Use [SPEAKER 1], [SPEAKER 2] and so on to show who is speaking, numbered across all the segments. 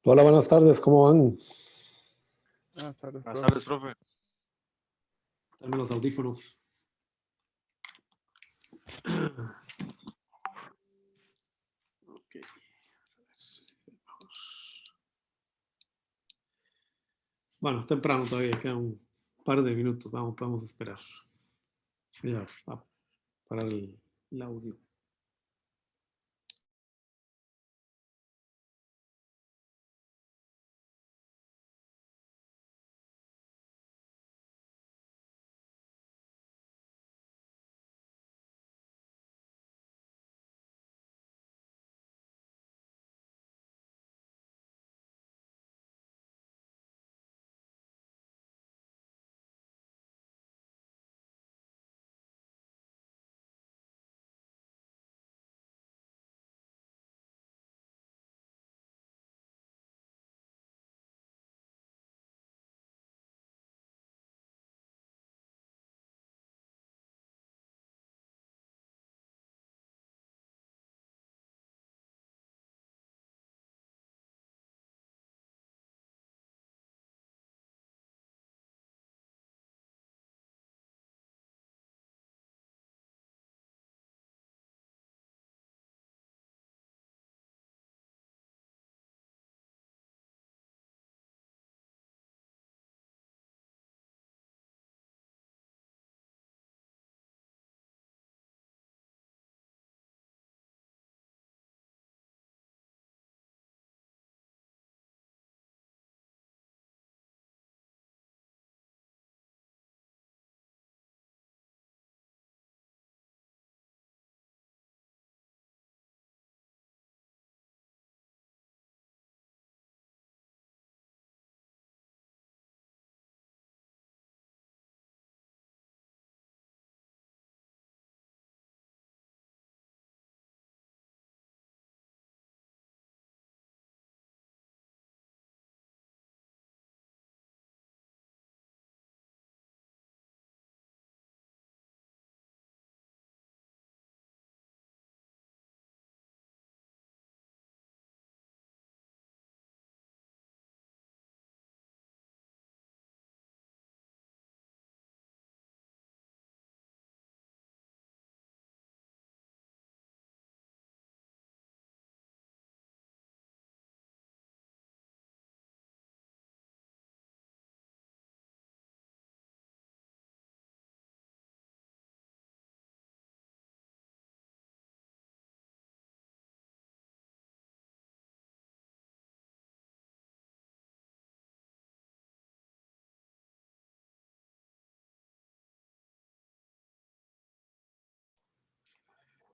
[SPEAKER 1] Hola, buenas tardes, ¿cómo van?
[SPEAKER 2] Buenas tardes,
[SPEAKER 3] Buenas
[SPEAKER 2] profe.
[SPEAKER 3] tardes, profe.
[SPEAKER 1] Dame los audífonos. Ok. Bueno, es temprano todavía, quedan un par de minutos. Podemos esperar. Ya, va a parar el audio.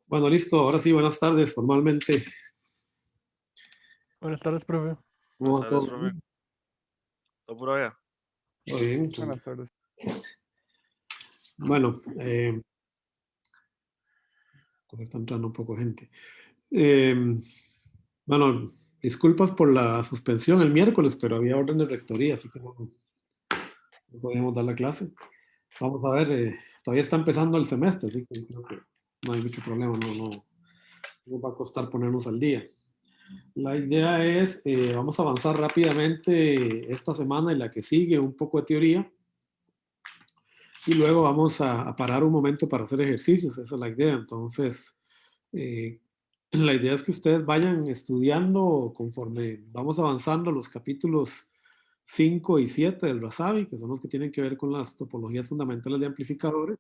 [SPEAKER 1] Bueno, listo. Ahora sí, buenas tardes, formalmente.
[SPEAKER 2] Buenas tardes, profe.
[SPEAKER 1] ¿Cómo
[SPEAKER 3] Buenas
[SPEAKER 1] va
[SPEAKER 3] tardes,
[SPEAKER 1] todo?
[SPEAKER 3] profe. ¿Todo por allá?
[SPEAKER 1] ¿Todo bien?
[SPEAKER 2] Buenas tardes.
[SPEAKER 1] Bueno, está entrando un poco gente. Eh, bueno, disculpas por la suspensión el miércoles, pero había orden de rectoría, así que no podíamos dar la clase. Vamos a ver, todavía está empezando el semestre, así que creo que no hay mucho problema, no nos va a costar ponernos al día. La idea es, vamos a avanzar rápidamente esta semana y la que sigue, un poco de teoría, y luego vamos a parar un momento para hacer ejercicios, esa es la idea. Entonces, la idea es que ustedes vayan estudiando conforme vamos avanzando los capítulos 5 y 7 del Rasabi, que son los que tienen que ver con las topologías fundamentales de amplificadores.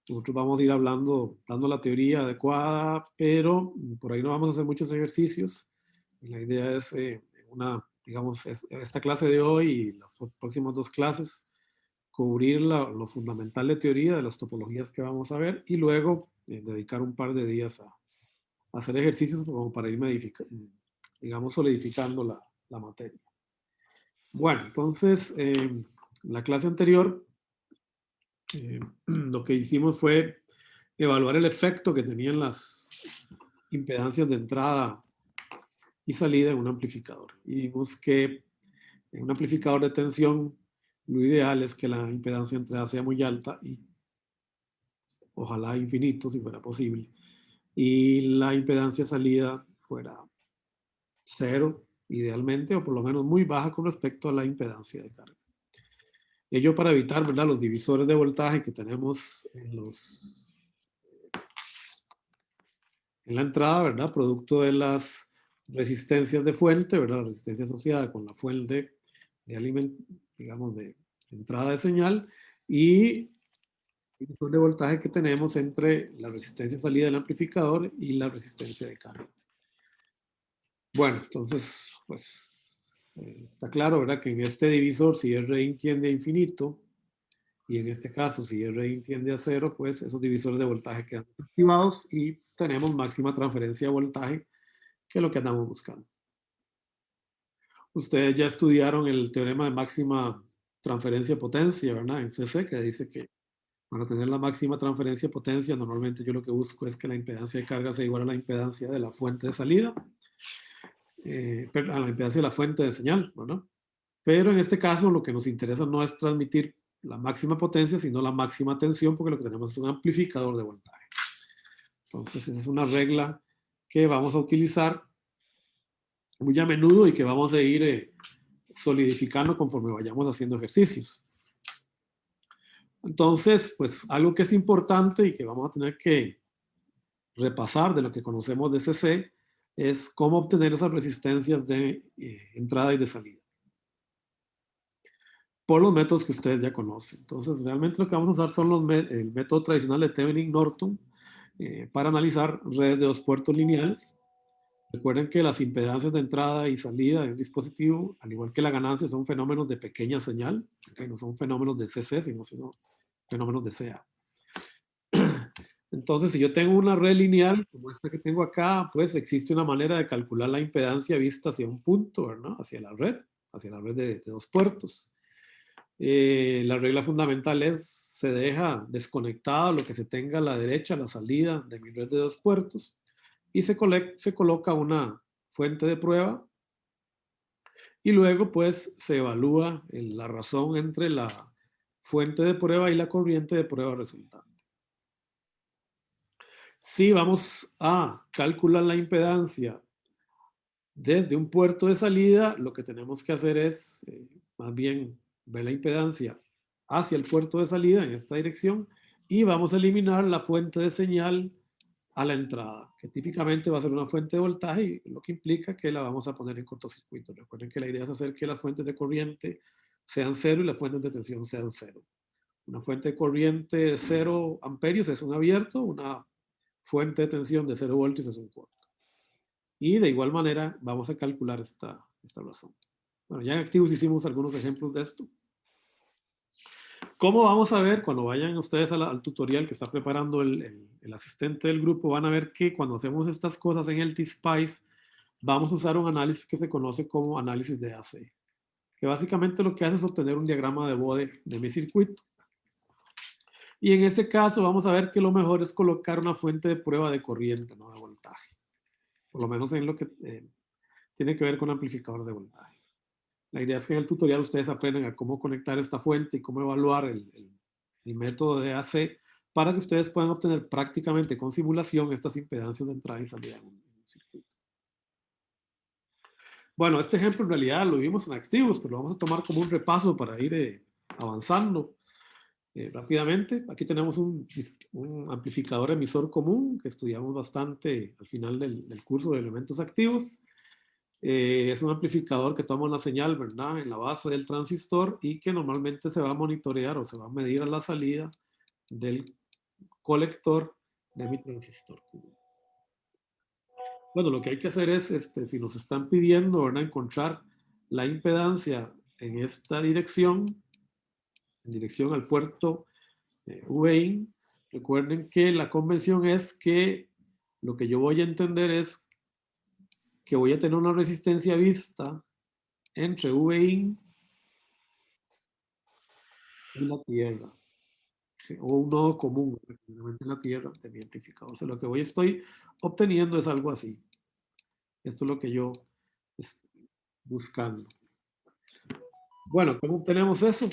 [SPEAKER 1] Nosotros vamos a ir hablando, dando la teoría adecuada, pero por ahí no vamos a hacer muchos ejercicios. La idea es digamos, esta clase de hoy y las próximas dos clases, cubrir lo fundamental de teoría de las topologías que vamos a ver y luego dedicar un par de días a hacer ejercicios como para ir digamos, solidificando la materia. Bueno, entonces, la clase anterior, lo que hicimos fue evaluar el efecto que tenían las impedancias de entrada y salida en un amplificador. Y vimos que en un amplificador de tensión, lo ideal es que la impedancia de entrada sea muy alta y ojalá infinito si fuera posible. Y la impedancia de salida fuera cero idealmente, o por lo menos muy baja con respecto a la impedancia de carga. Ello para evitar, ¿verdad?, los divisores de voltaje que tenemos en la entrada, ¿verdad?, producto de las resistencias de fuente, ¿verdad?, la resistencia asociada con la fuente digamos, de entrada de señal, y el divisor de voltaje que tenemos entre la resistencia de salida del amplificador y la resistencia de carga. Bueno, entonces, pues, está claro, ¿verdad?, que en este divisor, si Rin tiende a infinito, y en este caso, si Rin tiende a 0, pues esos divisores de voltaje quedan activados y tenemos máxima transferencia de voltaje, que es lo que andamos buscando. Ustedes ya estudiaron el teorema de máxima transferencia de potencia, ¿verdad?, en CC, que dice que para tener la máxima transferencia de potencia, normalmente yo lo que busco es que la impedancia de carga sea igual a la impedancia de la fuente de salida, a la impedancia de la fuente de señal, ¿verdad? Pero en este caso lo que nos interesa no es transmitir la máxima potencia, sino la máxima tensión, porque lo que tenemos es un amplificador de voltaje. Entonces, esa es una regla que vamos a utilizar muy a menudo y que vamos a ir solidificando conforme vayamos haciendo ejercicios. Entonces, pues algo que es importante y que vamos a tener que repasar de lo que conocemos de CC es cómo obtener esas resistencias de entrada y de salida por los métodos que ustedes ya conocen. Entonces, realmente lo que vamos a usar son el método tradicional de Thevenin-Norton para analizar redes de dos puertos lineales. Recuerden que las impedancias de entrada y salida de un dispositivo, al igual que la ganancia, son fenómenos de pequeña señal, ¿okay? No son fenómenos de CC, sino fenómenos de CA. Entonces, si yo tengo una red lineal, como esta que tengo acá, pues existe una manera de calcular la impedancia vista hacia un punto, ¿verdad? Hacia la red de dos puertos. La regla fundamental es, se deja desconectado lo que se tenga a la derecha, la salida de mi red de dos puertos, y se coloca una fuente de prueba, y luego pues se evalúa la razón entre la fuente de prueba y la corriente de prueba resultante. Si vamos a calcular la impedancia desde un puerto de salida, lo que tenemos que hacer es más bien ver la impedancia hacia el puerto de salida en esta dirección, y vamos a eliminar la fuente de señal a la entrada, que típicamente va a ser una fuente de voltaje, lo que implica que la vamos a poner en cortocircuito. Recuerden que la idea es hacer que las fuentes de corriente sean 0 y las fuentes de tensión sean 0. Una fuente de corriente de 0 amperios es un abierto, una fuente de tensión de 0 voltios es un corto. Y de igual manera vamos a calcular esta razón. Bueno, ya en Activus hicimos algunos ejemplos de esto. ¿Cómo vamos a ver? Cuando vayan ustedes al tutorial que está preparando el asistente del grupo, van a ver que cuando hacemos estas cosas en el T-Spice, vamos a usar un análisis que se conoce como análisis de AC, que básicamente lo que hace es obtener un diagrama de Bode de mi circuito. Y en ese caso vamos a ver que lo mejor es colocar una fuente de prueba de corriente, no de voltaje. Por lo menos en lo que tiene que ver con amplificador de voltaje. La idea es que en el tutorial ustedes aprendan a cómo conectar esta fuente y cómo evaluar el método de AC para que ustedes puedan obtener prácticamente con simulación estas impedancias de entrada y salida en un circuito. Bueno, este ejemplo en realidad lo vimos en Activus, pero lo vamos a tomar como un repaso para ir avanzando rápidamente. Aquí tenemos un amplificador emisor común que estudiamos bastante al final del curso de elementos activos. Es un amplificador que toma una señal, ¿verdad?, en la base del transistor, y que normalmente se va a monitorear o se va a medir a la salida del colector de mi transistor. Bueno, lo que hay que hacer es, si nos están pidiendo, ¿verdad?, encontrar la impedancia en esta dirección, en dirección al puerto VIN, recuerden que la convención es que lo que yo voy a entender es que voy a tener una resistencia vista entre VIN y la tierra, o un nodo común en la tierra de mi amplificador. O sea, lo que estoy obteniendo es algo así. Esto es lo que yo estoy buscando. Bueno, ¿cómo obtenemos eso?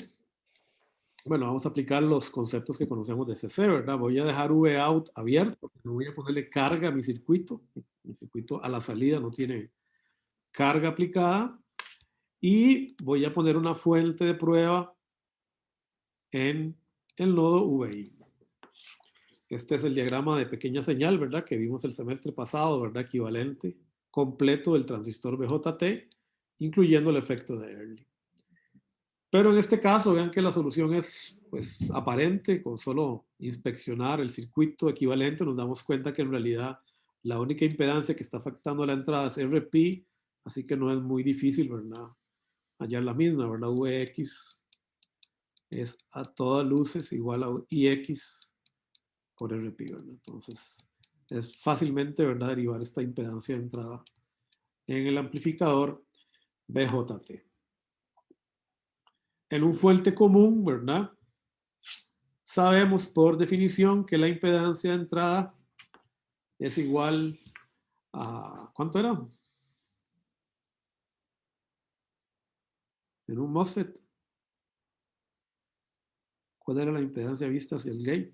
[SPEAKER 1] Bueno, vamos a aplicar los conceptos que conocemos de CC, ¿verdad? Voy a dejar Vout abierto, no voy a ponerle carga a mi circuito. Mi circuito a la salida no tiene carga aplicada y voy a poner una fuente de prueba en el nodo VI. Este es el diagrama de pequeña señal, ¿verdad? Que vimos el semestre pasado, ¿verdad? Equivalente completo del transistor BJT, incluyendo el efecto de Early. Pero en este caso, vean que la solución es pues, aparente, con solo inspeccionar el circuito equivalente, nos damos cuenta que en realidad la única impedancia que está afectando a la entrada es RP, así que no es muy difícil, ¿verdad? Hallar la misma, ¿verdad? Vx es a todas luces igual a Ix por RP, ¿verdad? Entonces, es fácilmente, ¿verdad? Derivar esta impedancia de entrada en el amplificador BJT. En un fuente común, ¿verdad? Sabemos por definición que la impedancia de entrada es igual a, ¿cuánto era? En un MOSFET. ¿Cuál era la impedancia vista hacia el gate?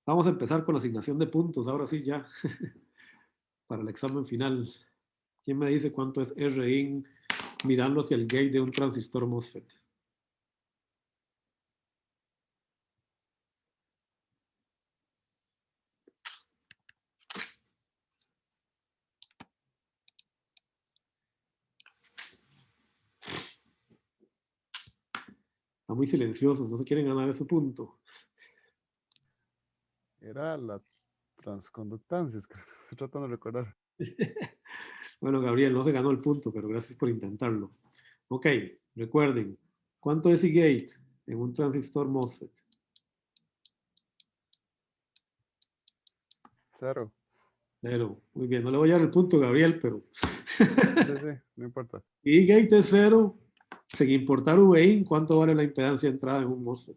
[SPEAKER 1] Vamos a empezar con la asignación de puntos, ahora sí ya, para el examen final. ¿Quién me dice cuánto es Rin mirando hacia el gate de un transistor MOSFET? Están muy silenciosos, no se quieren ganar ese punto.
[SPEAKER 2] Era la transconductancia, es que estoy tratando de recordar.
[SPEAKER 1] Bueno, Gabriel, no se ganó el punto, pero gracias por intentarlo. Ok, recuerden, ¿cuánto es I-gate en un transistor MOSFET?
[SPEAKER 2] 0.
[SPEAKER 1] Cero. Muy bien, no le voy a dar el punto, Gabriel, pero
[SPEAKER 2] Sí, no importa.
[SPEAKER 1] I-gate es 0. Sin importar VI, ¿cuánto vale la impedancia de entrada en un MOSFET?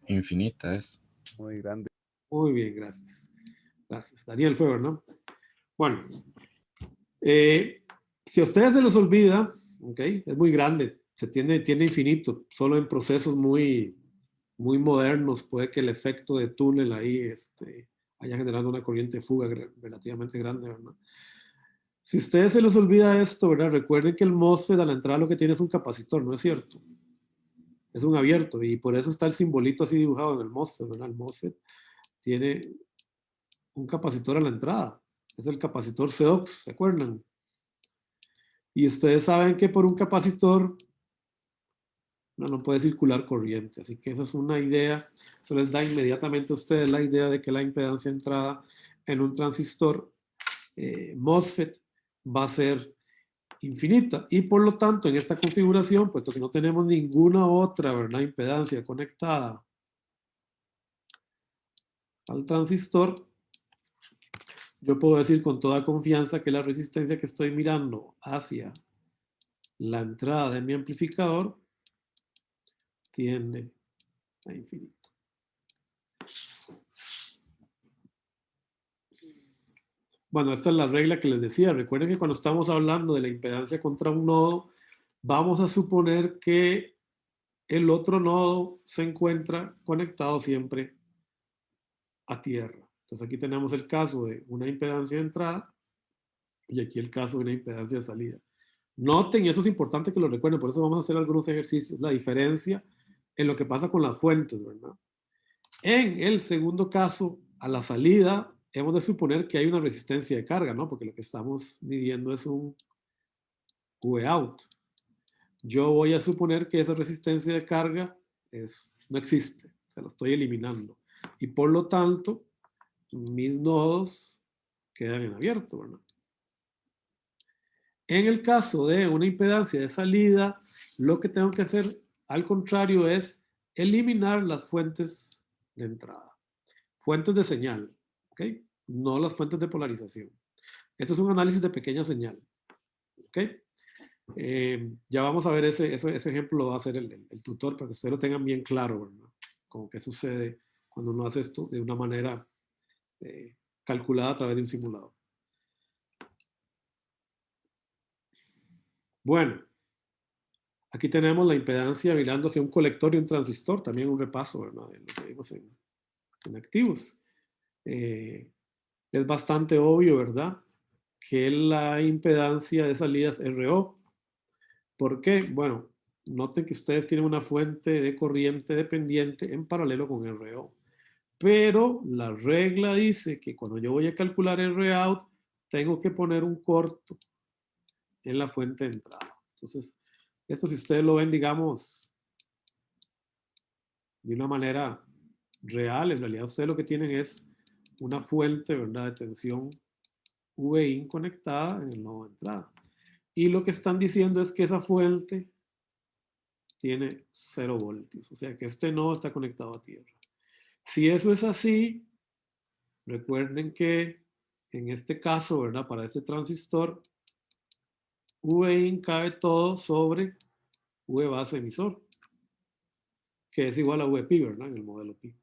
[SPEAKER 4] Infinita es.
[SPEAKER 2] Muy grande.
[SPEAKER 1] Muy bien, gracias. Gracias. Daniel fue, ¿no? Bueno, si a ustedes se les olvida, ¿ok? Es muy grande, tiene infinito, solo en procesos muy modernos puede que el efecto de túnel ahí haya generado una corriente de fuga relativamente grande, ¿verdad? Si a ustedes se les olvida esto, ¿verdad? Recuerden que el MOSFET a la entrada lo que tiene es un capacitor, ¿no es cierto? Es un abierto y por eso está el simbolito así dibujado en el MOSFET, ¿verdad? El MOSFET tiene un capacitor a la entrada. Es el capacitor CEOX, ¿se acuerdan? Y ustedes saben que por un capacitor no puede circular corriente. Así que esa es una idea. Eso les da inmediatamente a ustedes la idea de que la impedancia de entrada en un transistor MOSFET va a ser infinita. Y por lo tanto, en esta configuración, puesto que no tenemos ninguna otra, ¿verdad?, impedancia conectada al transistor, yo puedo decir con toda confianza que la resistencia que estoy mirando hacia la entrada de mi amplificador tiende a infinito. Bueno, esta es la regla que les decía. Recuerden que cuando estamos hablando de la impedancia contra un nodo, vamos a suponer que el otro nodo se encuentra conectado siempre a tierra. Entonces aquí tenemos el caso de una impedancia de entrada y aquí el caso de una impedancia de salida. Noten, y eso es importante que lo recuerden, por eso vamos a hacer algunos ejercicios, la diferencia en lo que pasa con las fuentes, ¿verdad? En el segundo caso, a la salida, hemos de suponer que hay una resistencia de carga, ¿no? Porque lo que estamos midiendo es un V-out. Yo voy a suponer que esa resistencia de carga no existe, se la estoy eliminando. Y por lo tanto, mis nodos quedan en abierto, ¿verdad? En el caso de una impedancia de salida, lo que tengo que hacer, al contrario, es eliminar las fuentes de entrada. Fuentes de señal, ¿ok? No las fuentes de polarización. Esto es un análisis de pequeña señal, ¿ok? Ya vamos a ver ese ejemplo, lo va a hacer el tutor para que ustedes lo tengan bien claro, ¿verdad? Como qué sucede cuando uno hace esto de una manera calculada a través de un simulador. Bueno, aquí tenemos la impedancia mirando hacia un colector y un transistor, también un repaso, ¿verdad?, de lo que vimos en activos. Es bastante obvio, ¿verdad?, que la impedancia de salida es RO. ¿Por qué? Bueno, noten que ustedes tienen una fuente de corriente dependiente en paralelo con RO. Pero la regla dice que cuando yo voy a calcular ROUT, tengo que poner un corto en la fuente de entrada. Entonces, esto si ustedes lo ven, digamos, de una manera real, en realidad ustedes lo que tienen es una fuente, ¿verdad?, de tensión VIN conectada en el nodo de entrada. Y lo que están diciendo es que esa fuente tiene 0 voltios, o sea que este nodo está conectado a tierra. Si eso es así, recuerden que en este caso, ¿verdad?, para este transistor, VIN cabe todo sobre V base emisor, que es igual a VP, ¿verdad?, en el modelo pi.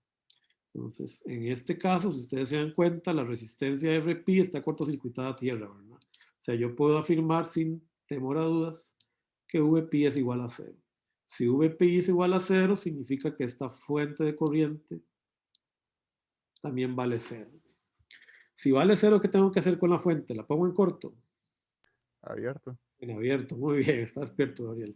[SPEAKER 1] Entonces, en este caso, si ustedes se dan cuenta, la resistencia RP está cortocircuitada a tierra, ¿verdad? O sea, yo puedo afirmar sin temor a dudas que VP es igual a 0. Si VP es igual a 0, significa que esta fuente de corriente también vale 0. Si vale 0, ¿qué tengo que hacer con la fuente? ¿La pongo en corto?
[SPEAKER 2] Abierto.
[SPEAKER 1] En abierto, muy bien, está despierto, Gabriel.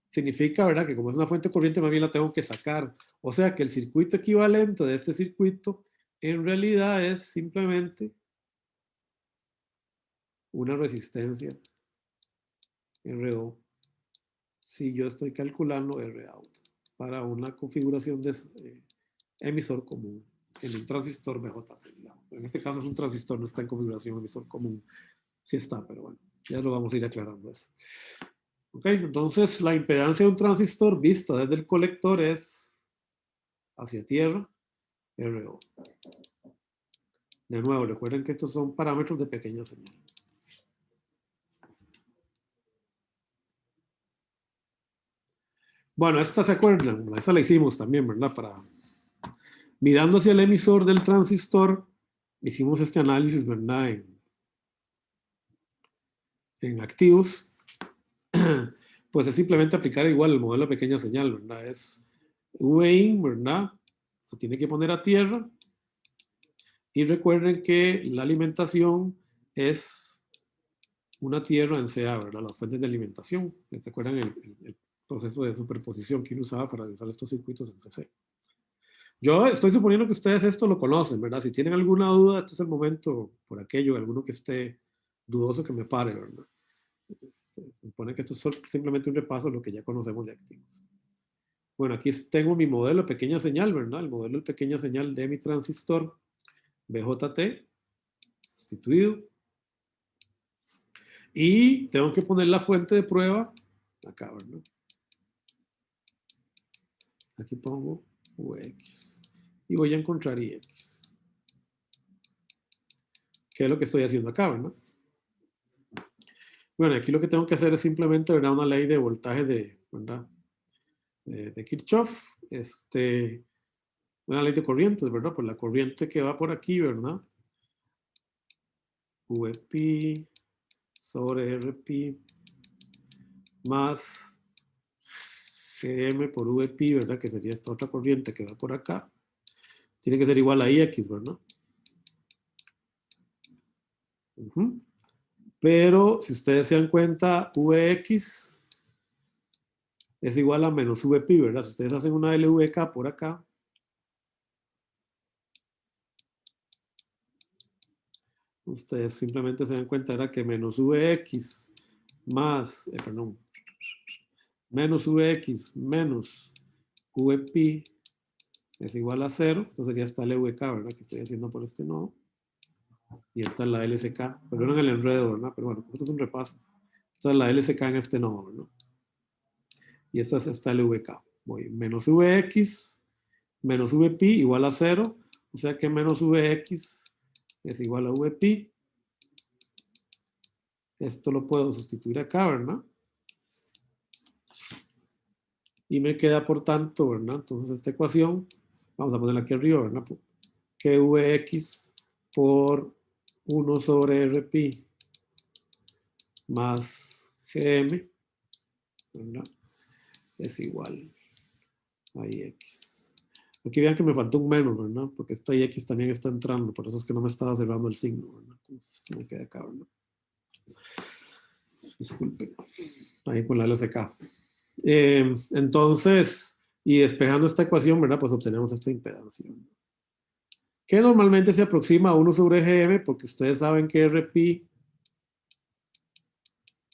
[SPEAKER 1] Significa, ¿verdad?, que como es una fuente de corriente, más bien la tengo que sacar. O sea que el circuito equivalente de este circuito en realidad es simplemente una resistencia RO si yo estoy calculando ROUT para una configuración de emisor común en un transistor BJT. Digamos. En este caso es un transistor, no está en configuración emisor común. Sí está, pero bueno, ya lo vamos a ir aclarando eso. Ok, entonces la impedancia de un transistor vista desde el colector es hacia tierra, RO. De nuevo, recuerden que estos son parámetros de pequeña señal. Bueno, esta se acuerdan, esa la hicimos también, ¿verdad? Mirando hacia el emisor del transistor, hicimos este análisis, ¿verdad? En activos, pues es simplemente aplicar igual el modelo de pequeña señal, ¿verdad? Es VIN, ¿verdad? Se tiene que poner a tierra. Y recuerden que la alimentación es una tierra en CA, ¿verdad? Las fuentes de alimentación. ¿Se acuerdan el proceso de superposición que uno usaba para realizar estos circuitos en CC? Yo estoy suponiendo que ustedes esto lo conocen, ¿verdad? Si tienen alguna duda, este es el momento por aquello, alguno que esté dudoso que me pare, ¿verdad? Se supone que esto es simplemente un repaso de lo que ya conocemos de activos. Bueno, aquí tengo mi modelo de pequeña señal, ¿verdad? El modelo de pequeña señal de mi transistor BJT, sustituido. Y tengo que poner la fuente de prueba acá, ¿verdad? Aquí pongo UX. Y voy a encontrar IX. ¿Qué es lo que estoy haciendo acá, verdad? Bueno, aquí lo que tengo que hacer es simplemente, ¿verdad?, una ley de voltaje ¿verdad?, de Kirchhoff. Una ley de corrientes, ¿verdad? Pues la corriente que va por aquí, ¿verdad? VP sobre RP más GM por VP, ¿verdad? Que sería esta otra corriente que va por acá. Tiene que ser igual a IX, ¿verdad? Pero si ustedes se dan cuenta, VX es igual a menos VP, ¿verdad? Si ustedes hacen una LVK por acá, ustedes simplemente se dan cuenta era que menos VX más, perdón, menos VX menos VP es igual a 0. Entonces sería esta LVK, ¿verdad? Que estoy haciendo por este nodo. Y esta es la LSK. Perdón el enredo, ¿verdad? Pero bueno, esto es un repaso. Esta es la LSK en este nodo, ¿verdad? Y esta es esta LVK. Voy menos VX menos VP igual a 0. O sea que menos VX es igual a VP. Esto lo puedo sustituir acá, ¿verdad? Y me queda, por tanto, ¿verdad? Entonces esta ecuación, vamos a ponerla aquí arriba, ¿verdad? Que Vx por 1 sobre Rp más Gm, ¿verdad?, es igual a Ix. Aquí vean que me faltó un menos, ¿verdad? Porque esta X también está entrando, por eso es que no me estaba cerrando el signo, ¿verdad? Entonces, esto me queda acá, ¿verdad? Disculpen. Ahí con la LSK. Entonces, y despejando esta ecuación, ¿verdad? Pues obtenemos esta impedancia, ¿verdad? Que normalmente se aproxima a 1 sobre GM, porque ustedes saben que RP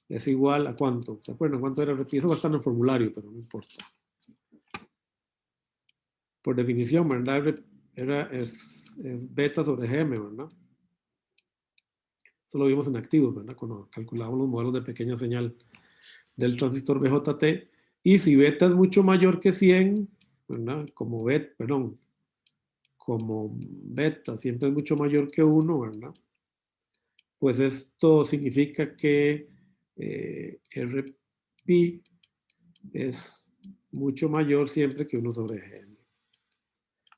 [SPEAKER 1] es igual a ¿cuánto? ¿Se acuerdan cuánto era RP? Eso va a estar en el formulario, pero no importa. Por definición, ¿verdad? Es beta sobre GM, ¿verdad? Eso lo vimos en activos, ¿verdad? Cuando calculamos los modelos de pequeña señal del transistor BJT. Y si beta es mucho mayor que 100, ¿verdad? Como beta siempre es mucho mayor que 1, ¿verdad? Pues esto significa que RP es mucho mayor siempre que 1 sobre GM.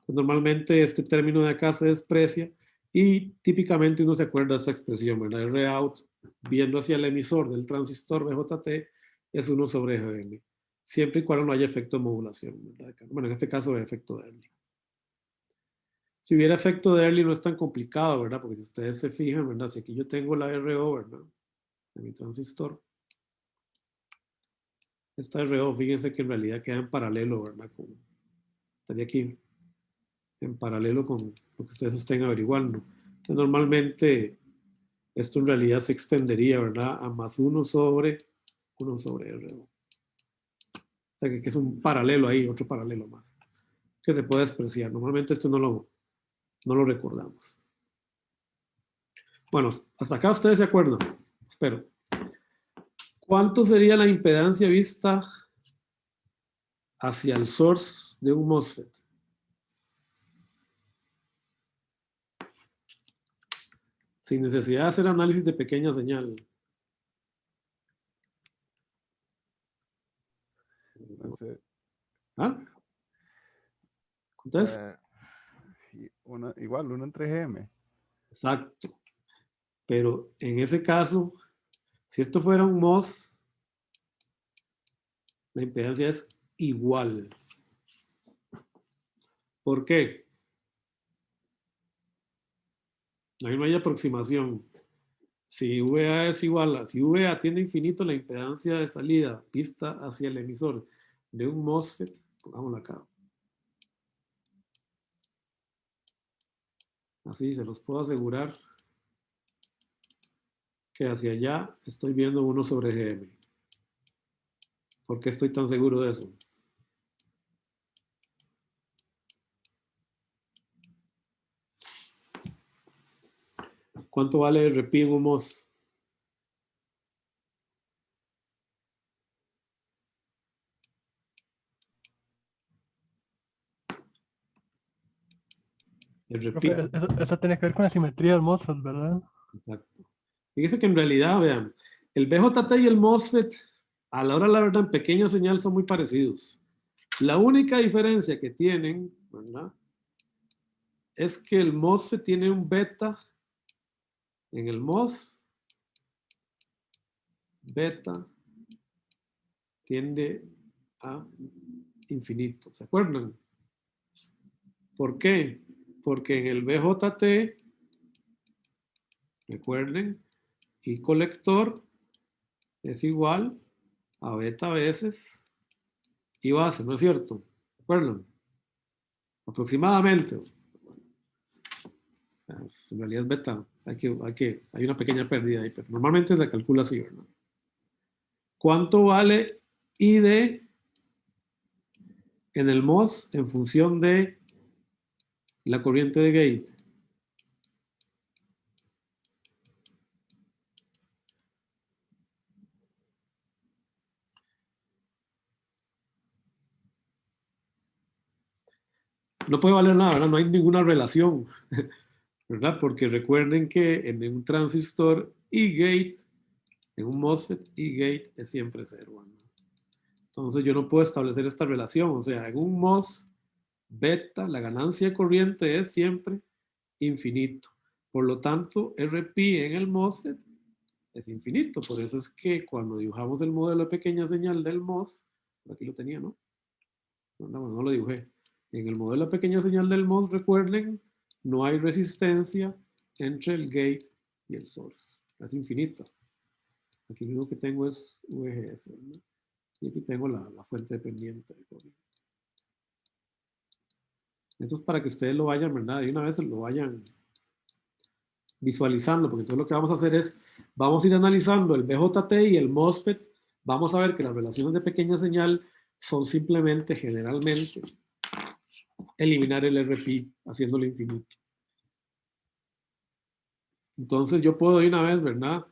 [SPEAKER 1] Pues normalmente este término de acá se desprecia y típicamente uno se acuerda de esa expresión, ¿verdad? Rout viendo hacia el emisor del transistor BJT es 1 sobre GM, siempre y cuando no haya efecto de modulación, ¿verdad? Bueno, en este caso es efecto de Early. Si hubiera efecto de Early no es tan complicado, ¿verdad? Porque si ustedes se fijan, ¿verdad? Si aquí yo tengo la RO, ¿verdad? De mi transistor. Esta RO, fíjense que en realidad queda en paralelo, ¿verdad? Estaría aquí en paralelo con lo que ustedes estén averiguando. Entonces, normalmente esto en realidad se extendería, ¿verdad? A más 1 sobre RO. O sea que es un paralelo ahí, otro paralelo más, que se puede despreciar. Normalmente esto no lo recordamos. Bueno, hasta acá ustedes se acuerdan. Espero. ¿Cuánto sería la impedancia vista hacia el source de un MOSFET? Sin necesidad de hacer análisis de pequeña señal.
[SPEAKER 2] Entonces,
[SPEAKER 1] ¿Ah? ¿Entonces?
[SPEAKER 2] igual, 1 entre GM.
[SPEAKER 1] Exacto. Pero en ese caso, si esto fuera un MOS, la impedancia es igual. ¿Por qué? Ahí no hay aproximación. Si VA es igual, si VA tiende a infinito, la impedancia de salida vista hacia el emisor de un MOSFET, pongámoslo acá. Así se los puedo asegurar que hacia allá estoy viendo 1 sobre GM. ¿Por qué estoy tan seguro de eso? ¿Cuánto vale el RP en un MOS? El RP.
[SPEAKER 5] Profe, eso tiene que ver con la simetría del MOSFET, ¿verdad?
[SPEAKER 1] Exacto. Fíjese que en realidad, vean, el BJT y el MOSFET, a la hora de la verdad, en pequeña señal son muy parecidos. La única diferencia que tienen, ¿verdad? Es que el MOSFET tiene un beta en el MOS. Beta tiende a infinito. ¿Se acuerdan? ¿Por qué? Porque en el BJT, recuerden, y colector es igual a beta veces y base, ¿no es cierto? ¿Se acuerdan? Aproximadamente. En realidad es beta. Hay una pequeña pérdida ahí, pero normalmente se calcula así, ¿verdad? ¿Cuánto vale ID en el MOS en función de la corriente de gate? No puede valer nada, ¿verdad? No hay ninguna relación, ¿verdad? Porque recuerden que en un transistor y gate, en un MOSFET y gate es siempre 0, ¿verdad? Entonces yo no puedo establecer esta relación. O sea, en un MOS beta, la ganancia de corriente es siempre infinito. Por lo tanto, RP en el MOSFET es infinito. Por eso es que cuando dibujamos el modelo de pequeña señal del MOS, aquí lo tenía, ¿no? No lo dibujé. En el modelo de pequeña señal del MOS, recuerden, no hay resistencia entre el gate y el source. Es infinita. Aquí lo único que tengo es VGS, ¿no? Y aquí tengo la fuente dependiente de corriente. Entonces, para que ustedes lo vayan, ¿verdad? De una vez lo vayan visualizando, porque entonces lo que vamos a hacer es, vamos a ir analizando el BJT y el MOSFET. Vamos a ver que las relaciones de pequeña señal son simplemente, generalmente, eliminar el RP, haciéndolo infinito. Entonces, yo puedo de una vez, ¿verdad?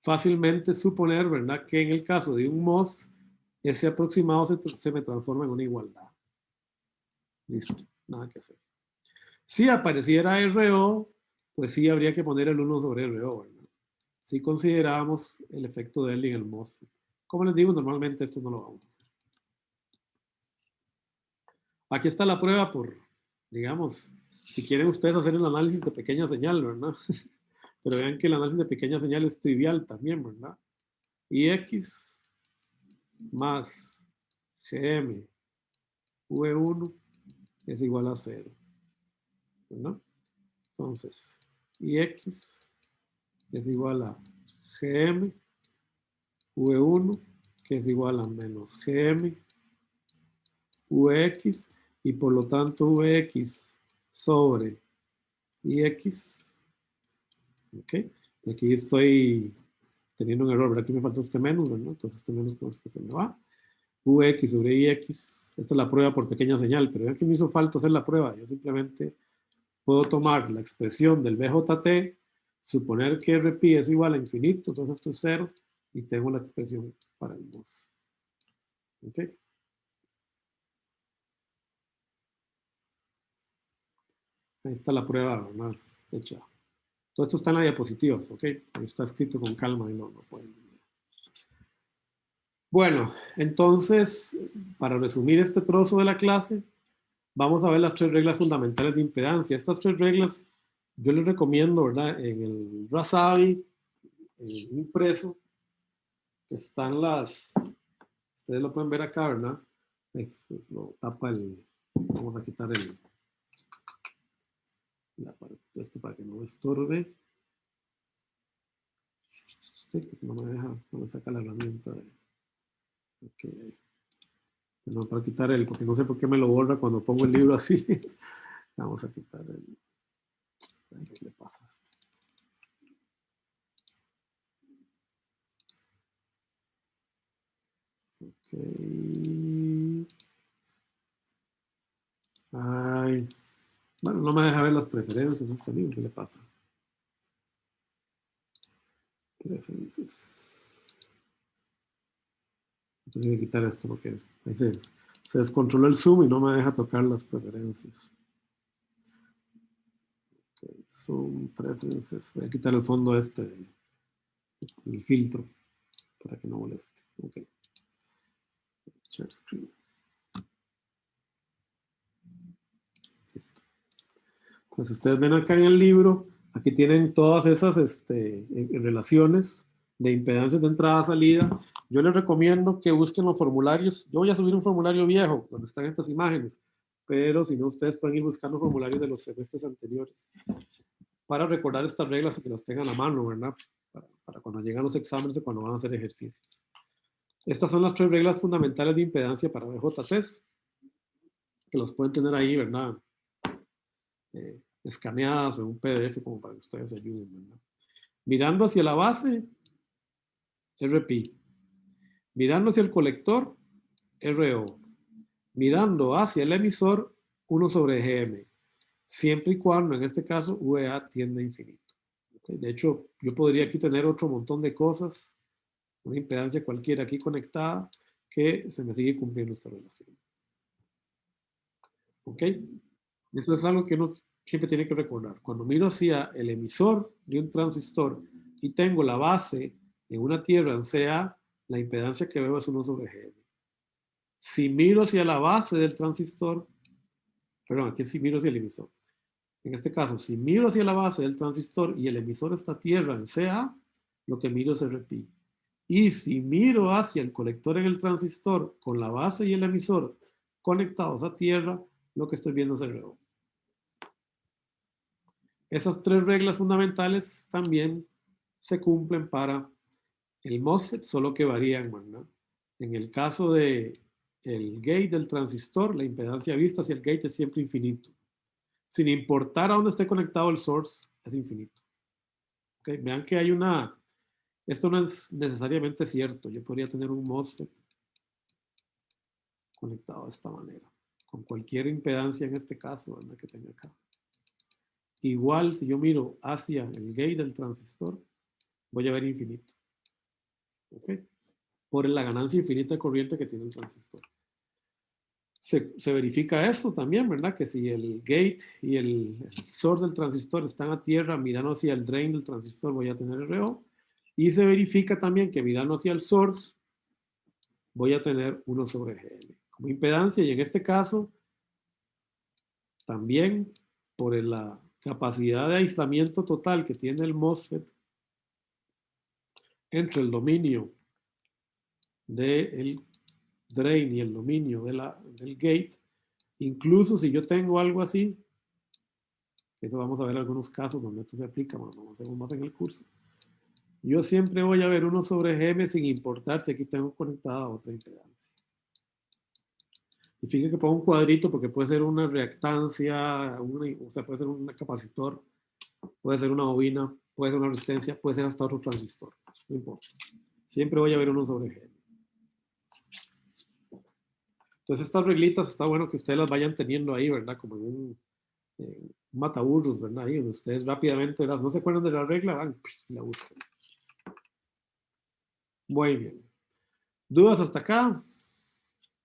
[SPEAKER 1] Fácilmente suponer, ¿verdad? Que en el caso de un MOS, ese aproximado se me transforma en una igualdad. Listo, nada que hacer. Si apareciera RO, pues sí habría que poner el 1 sobre RO, ¿verdad? Si consideramos el efecto de él en el MOS. Como les digo, normalmente esto no lo vamos a hacer. Aquí está la prueba por, digamos, si quieren ustedes hacer el análisis de pequeña señal, ¿verdad? Pero vean que el análisis de pequeña señal es trivial también, ¿verdad? IX más GM V1 es igual a 0, ¿verdad? Entonces, IX es igual a GM V1, que es igual a menos GM Vx, y por lo tanto Vx sobre Ix. ¿Ok? Y aquí estoy teniendo un error, ¿verdad? Aquí me falta este menos, ¿verdad? Entonces este menos pues que se me va. Vx sobre Ix. Esta es la prueba por pequeña señal, pero vean que me hizo falta hacer la prueba. Yo simplemente puedo tomar la expresión del BJT, suponer que RP es igual a infinito, entonces esto es 0, y tengo la expresión para el 2. ¿Ok? Ahí está la prueba, ¿verdad? Hecha. Todo esto está en la diapositiva, ¿ok? Ahí está escrito con calma y no pueden ver. Bueno, entonces, para resumir este trozo de la clase, vamos a ver las 3 reglas fundamentales de impedancia. Estas 3 reglas yo les recomiendo, ¿verdad? En el Rasabi, en el impreso, están las, ustedes lo pueden ver acá, ¿verdad? Lo tapa el, vamos a quitar esto para que no me estorbe. No me deja, no me saca la herramienta. Okay. No, para quitar porque no sé por qué me lo borra cuando pongo el libro así. Vamos a quitar ¿qué le pasa? Ok. Ay. Bueno, no me deja ver las preferencias, ¿no? ¿Qué le pasa? Preferencias. Tengo que quitar esto porque ahí se descontroló el zoom y no me deja tocar las preferencias. Okay. Zoom, preferences. Voy a quitar el fondo el filtro, para que no moleste. Ok. Share screen. Listo. Entonces ustedes ven acá en el libro, aquí tienen todas esas relaciones de impedancias de entrada-salida. Yo les recomiendo que busquen los formularios. Yo voy a subir un formulario viejo donde están estas imágenes, pero si no, ustedes pueden ir buscando formularios de los semestres anteriores para recordar estas reglas y que las tengan a mano, ¿verdad? Para cuando llegan los exámenes o cuando van a hacer ejercicios. Estas son las 3 reglas fundamentales de impedancia para BJTs, que los pueden tener ahí, ¿verdad? Escaneadas en un PDF como para que ustedes ayuden, ¿verdad? Mirando hacia la base, RP. Mirando hacia el colector, RO. Mirando hacia el emisor, 1 sobre GM. Siempre y cuando, en este caso, VA tiende a infinito. ¿Okay? De hecho, yo podría aquí tener otro montón de cosas, una impedancia cualquiera aquí conectada, que se me sigue cumpliendo esta relación. ¿Ok? Eso es algo que uno siempre tiene que recordar. Cuando miro hacia el emisor de un transistor y tengo la base en una tierra en CA, la impedancia que veo es 1 sobre GM. Si miro hacia la base del transistor, perdón, aquí sí miro hacia el emisor. En este caso, si miro hacia la base del transistor y el emisor está a tierra en CA, lo que miro es RP. Y si miro hacia el colector en el transistor con la base y el emisor conectados a tierra, lo que estoy viendo es RO. Esas tres reglas fundamentales también se cumplen para el MOSFET, solo que varían, ¿verdad? En el caso de el gate del transistor, la impedancia vista hacia el gate es siempre infinito. Sin importar a dónde esté conectado el source, es infinito. ¿Okay? Vean que hay una... Esto no es necesariamente cierto. Yo podría tener un MOSFET conectado de esta manera, con cualquier impedancia en este caso, ¿verdad? Que tenga acá. Igual, si yo miro hacia el gate del transistor, voy a ver infinito. ¿Okay? Por la ganancia infinita de corriente que tiene el transistor. Se verifica eso también, ¿verdad? Que si el gate y el source del transistor están a tierra mirando hacia el drain del transistor, voy a tener RO. Y se verifica también que mirando hacia el source, voy a tener 1 sobre GL como impedancia. Y en este caso, también por la capacidad de aislamiento total que tiene el MOSFET entre el dominio del drain y el dominio del gate, incluso si yo tengo algo así, eso vamos a ver algunos casos donde esto se aplica, bueno, lo hacemos más en el curso. Yo siempre voy a ver 1 sobre GM sin importar si aquí tengo conectada otra impedancia. Y fíjense que pongo un cuadrito porque puede ser una reactancia, o sea, puede ser un capacitor, puede ser una bobina, puede ser una resistencia, puede ser hasta otro transistor. No importa. Siempre voy a ver 1 sobre GM. Entonces estas reglitas está bueno que ustedes las vayan teniendo ahí, ¿verdad? Como en un mataburros, ¿verdad? Ahí donde ustedes rápidamente, no se acuerdan de la regla, van y la buscan. Muy bien. ¿Dudas hasta acá?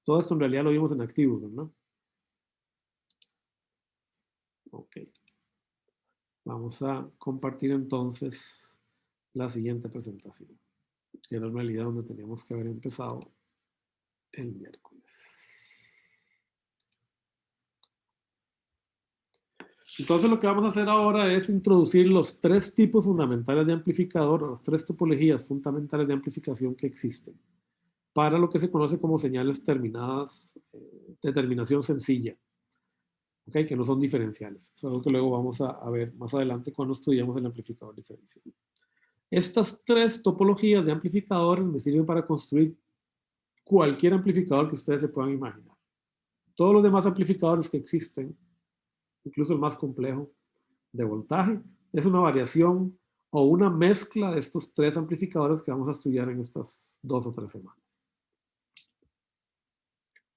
[SPEAKER 1] Todo esto en realidad lo vimos en activos, ¿verdad? Ok. Vamos a compartir entonces la siguiente presentación. Que era en realidad donde teníamos que haber empezado el miércoles. Entonces lo que vamos a hacer ahora es introducir los 3 tipos fundamentales de amplificador, las 3 topologías fundamentales de amplificación que existen, para lo que se conoce como señales terminadas, de terminación sencilla, ¿okay? Que no son diferenciales. Es algo que luego vamos a ver más adelante cuando estudiamos el amplificador diferencial. Estas 3 topologías de amplificadores me sirven para construir cualquier amplificador que ustedes se puedan imaginar. Todos los demás amplificadores que existen, incluso el más complejo de voltaje, es una variación o una mezcla de estos 3 amplificadores que vamos a estudiar en estas 2 o 3 semanas.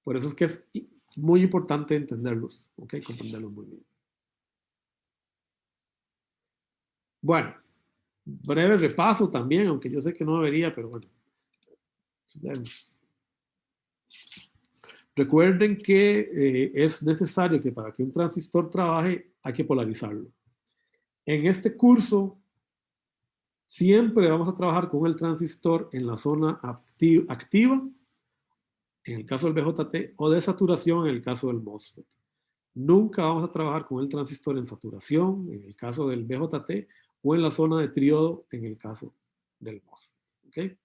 [SPEAKER 1] Por eso es que es muy importante entenderlos, ¿ok? Comprenderlos muy bien. Bueno, breve repaso también, aunque yo sé que no debería, pero bueno. Recuerden que es necesario que para que un transistor trabaje hay que polarizarlo. En este curso siempre vamos a trabajar con el transistor en la zona activa, en el caso del BJT, o de saturación en el caso del MOSFET. Nunca vamos a trabajar con el transistor en saturación en el caso del BJT o en la zona de tríodo en el caso del MOSFET. ¿Okay?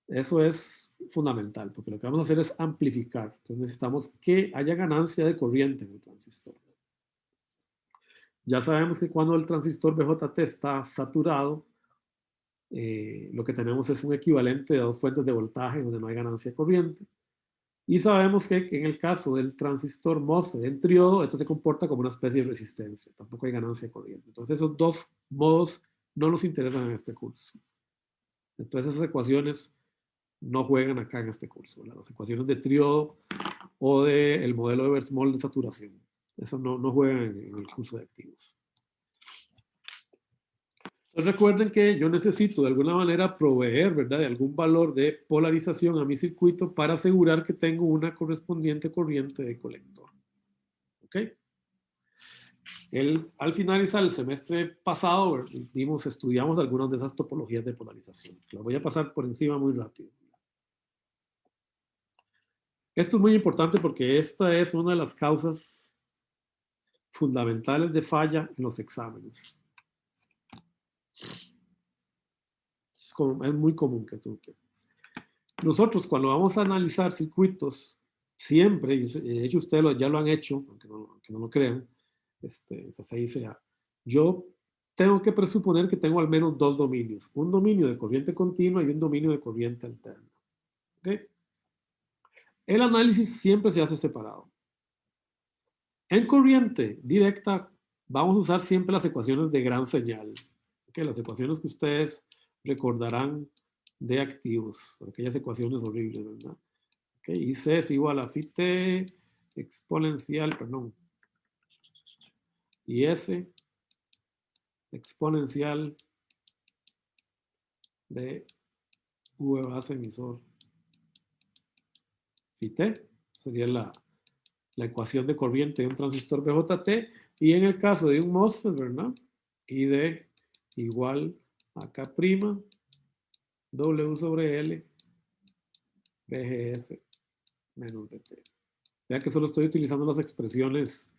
[SPEAKER 1] Eso es fundamental, porque lo que vamos a hacer es amplificar. Entonces necesitamos que haya ganancia de corriente en el transistor. Ya sabemos que cuando el transistor BJT está saturado, lo que tenemos es un equivalente de 2 fuentes de voltaje donde no hay ganancia de corriente. Y sabemos que en el caso del transistor MOSFET en triodo, esto se comporta como una especie de resistencia. Tampoco hay ganancia de corriente. Entonces esos 2 modos no nos interesan en este curso. Entonces esas ecuaciones no juegan acá en este curso, ¿verdad? Las ecuaciones de triodo o del modelo de Versmol de saturación. Eso no juegan en el curso de activos. Entonces recuerden que yo necesito de alguna manera proveer, ¿verdad?, de algún valor de polarización a mi circuito para asegurar que tengo una correspondiente corriente de colector. ¿Ok? Al finalizar el semestre pasado, estudiamos algunas de esas topologías de polarización. Las voy a pasar por encima muy rápido. Esto es muy importante porque esta es una de las causas fundamentales de falla en los exámenes. Es muy común que nosotros cuando vamos a analizar circuitos siempre, de hecho ustedes ya lo han hecho, aunque no lo crean, esa 6A, yo tengo que presuponer que tengo al menos dos dominios, un dominio de corriente continua y un dominio de corriente alterna. ¿Okay? El análisis siempre se hace separado. En corriente directa vamos a usar siempre las ecuaciones de gran señal. ¿Okay? Las ecuaciones que ustedes recordarán de activos, aquellas ecuaciones horribles, ¿verdad? ¿Okay? IC es igual a phi t exponencial, perdón, y S exponencial de V base emisor phi t, sería la ecuación de corriente de un transistor BJT, y en el caso de un MOSFET, ¿verdad? ID igual a K' W sobre L BGS menos BT. Vean que solo estoy utilizando las expresiones,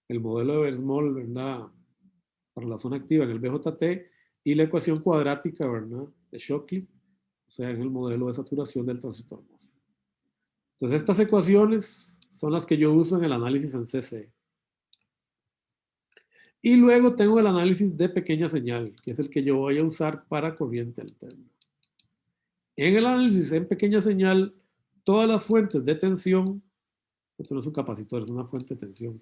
[SPEAKER 1] el modelo de Versmol, ¿verdad? Para la zona activa en el BJT y la ecuación cuadrática, ¿verdad? De Shockley, o sea, en el modelo de saturación del transistor MOSFET. Entonces, estas ecuaciones son las que yo uso en el análisis en CC. Y luego tengo el análisis de pequeña señal, que es el que yo voy a usar para corriente alterna. En el análisis en pequeña señal, todas las fuentes de tensión, esto no es un capacitor, es una fuente de tensión.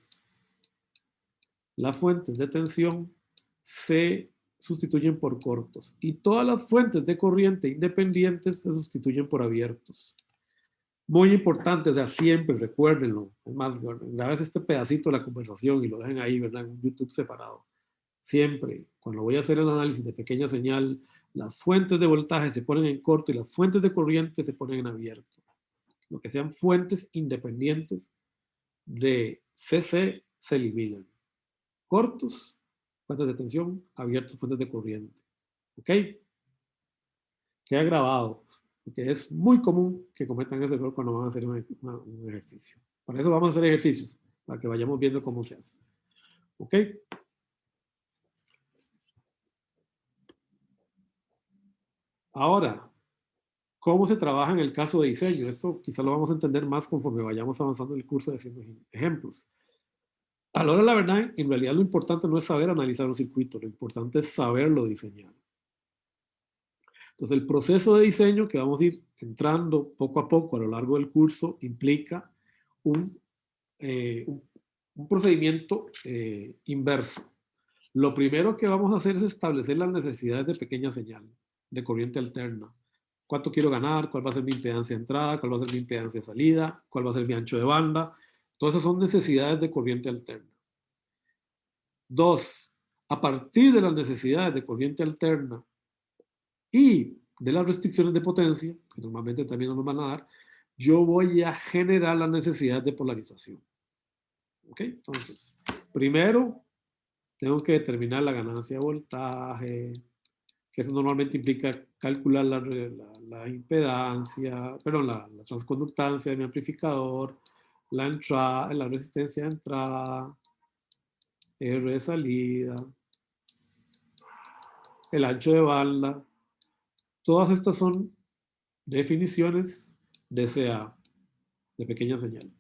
[SPEAKER 1] Las fuentes de tensión se sustituyen por cortos y todas las fuentes de corriente independientes se sustituyen por abiertos. Muy importante, o sea, siempre recuérdenlo. Es más, grabes este pedacito de la conversación y lo dejen ahí, ¿verdad? En un YouTube separado. Siempre, cuando voy a hacer el análisis de pequeña señal, las fuentes de voltaje se ponen en corto y las fuentes de corriente se ponen en abierto. Lo que sean fuentes independientes de CC se eliminan. Cortos, fuentes de tensión, abiertos, fuentes de corriente. ¿Ok? Queda grabado, porque es muy común que cometan ese error cuando van a hacer un ejercicio. Para eso vamos a hacer ejercicios, para que vayamos viendo cómo se hace. ¿Ok? Ahora, ¿cómo se trabaja en el caso de diseño? Esto quizá lo vamos a entender más conforme vayamos avanzando en el curso de haciendo ejemplos. A la hora de la verdad, en realidad lo importante no es saber analizar un circuito, lo importante es saberlo diseñar. Entonces, el proceso de diseño que vamos a ir entrando poco a poco a lo largo del curso implica un procedimiento inverso. Lo primero que vamos a hacer es establecer las necesidades de pequeña señal, de corriente alterna. ¿Cuánto quiero ganar? ¿Cuál va a ser mi impedancia de entrada? ¿Cuál va a ser mi impedancia de salida? ¿Cuál va a ser mi ancho de banda? Todas esas son necesidades de corriente alterna. Dos, a partir de las necesidades de corriente alterna y de las restricciones de potencia, que normalmente también nos van a dar, yo voy a generar la necesidad de polarización. ¿Ok? Entonces, primero tengo que determinar la ganancia de voltaje, que eso normalmente implica calcular la impedancia, perdón, la transconductancia de mi amplificador, la entrada, la resistencia de entrada, R de salida, el ancho de banda. Todas estas son definiciones de CA, de pequeña señal.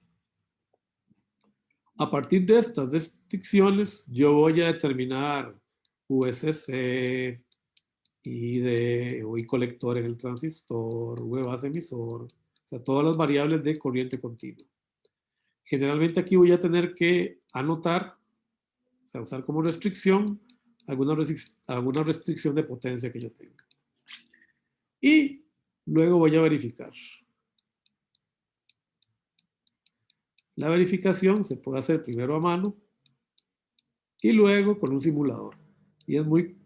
[SPEAKER 1] A partir de estas restricciones, yo voy a determinar USC, ID, y colector en el transistor, V base emisor, o sea, todas las variables de corriente continua. Generalmente aquí voy a tener que anotar, o sea, usar como restricción alguna restricción de potencia que yo tenga. Y luego voy a verificar. La verificación se puede hacer primero a mano y luego con un simulador. Y es muy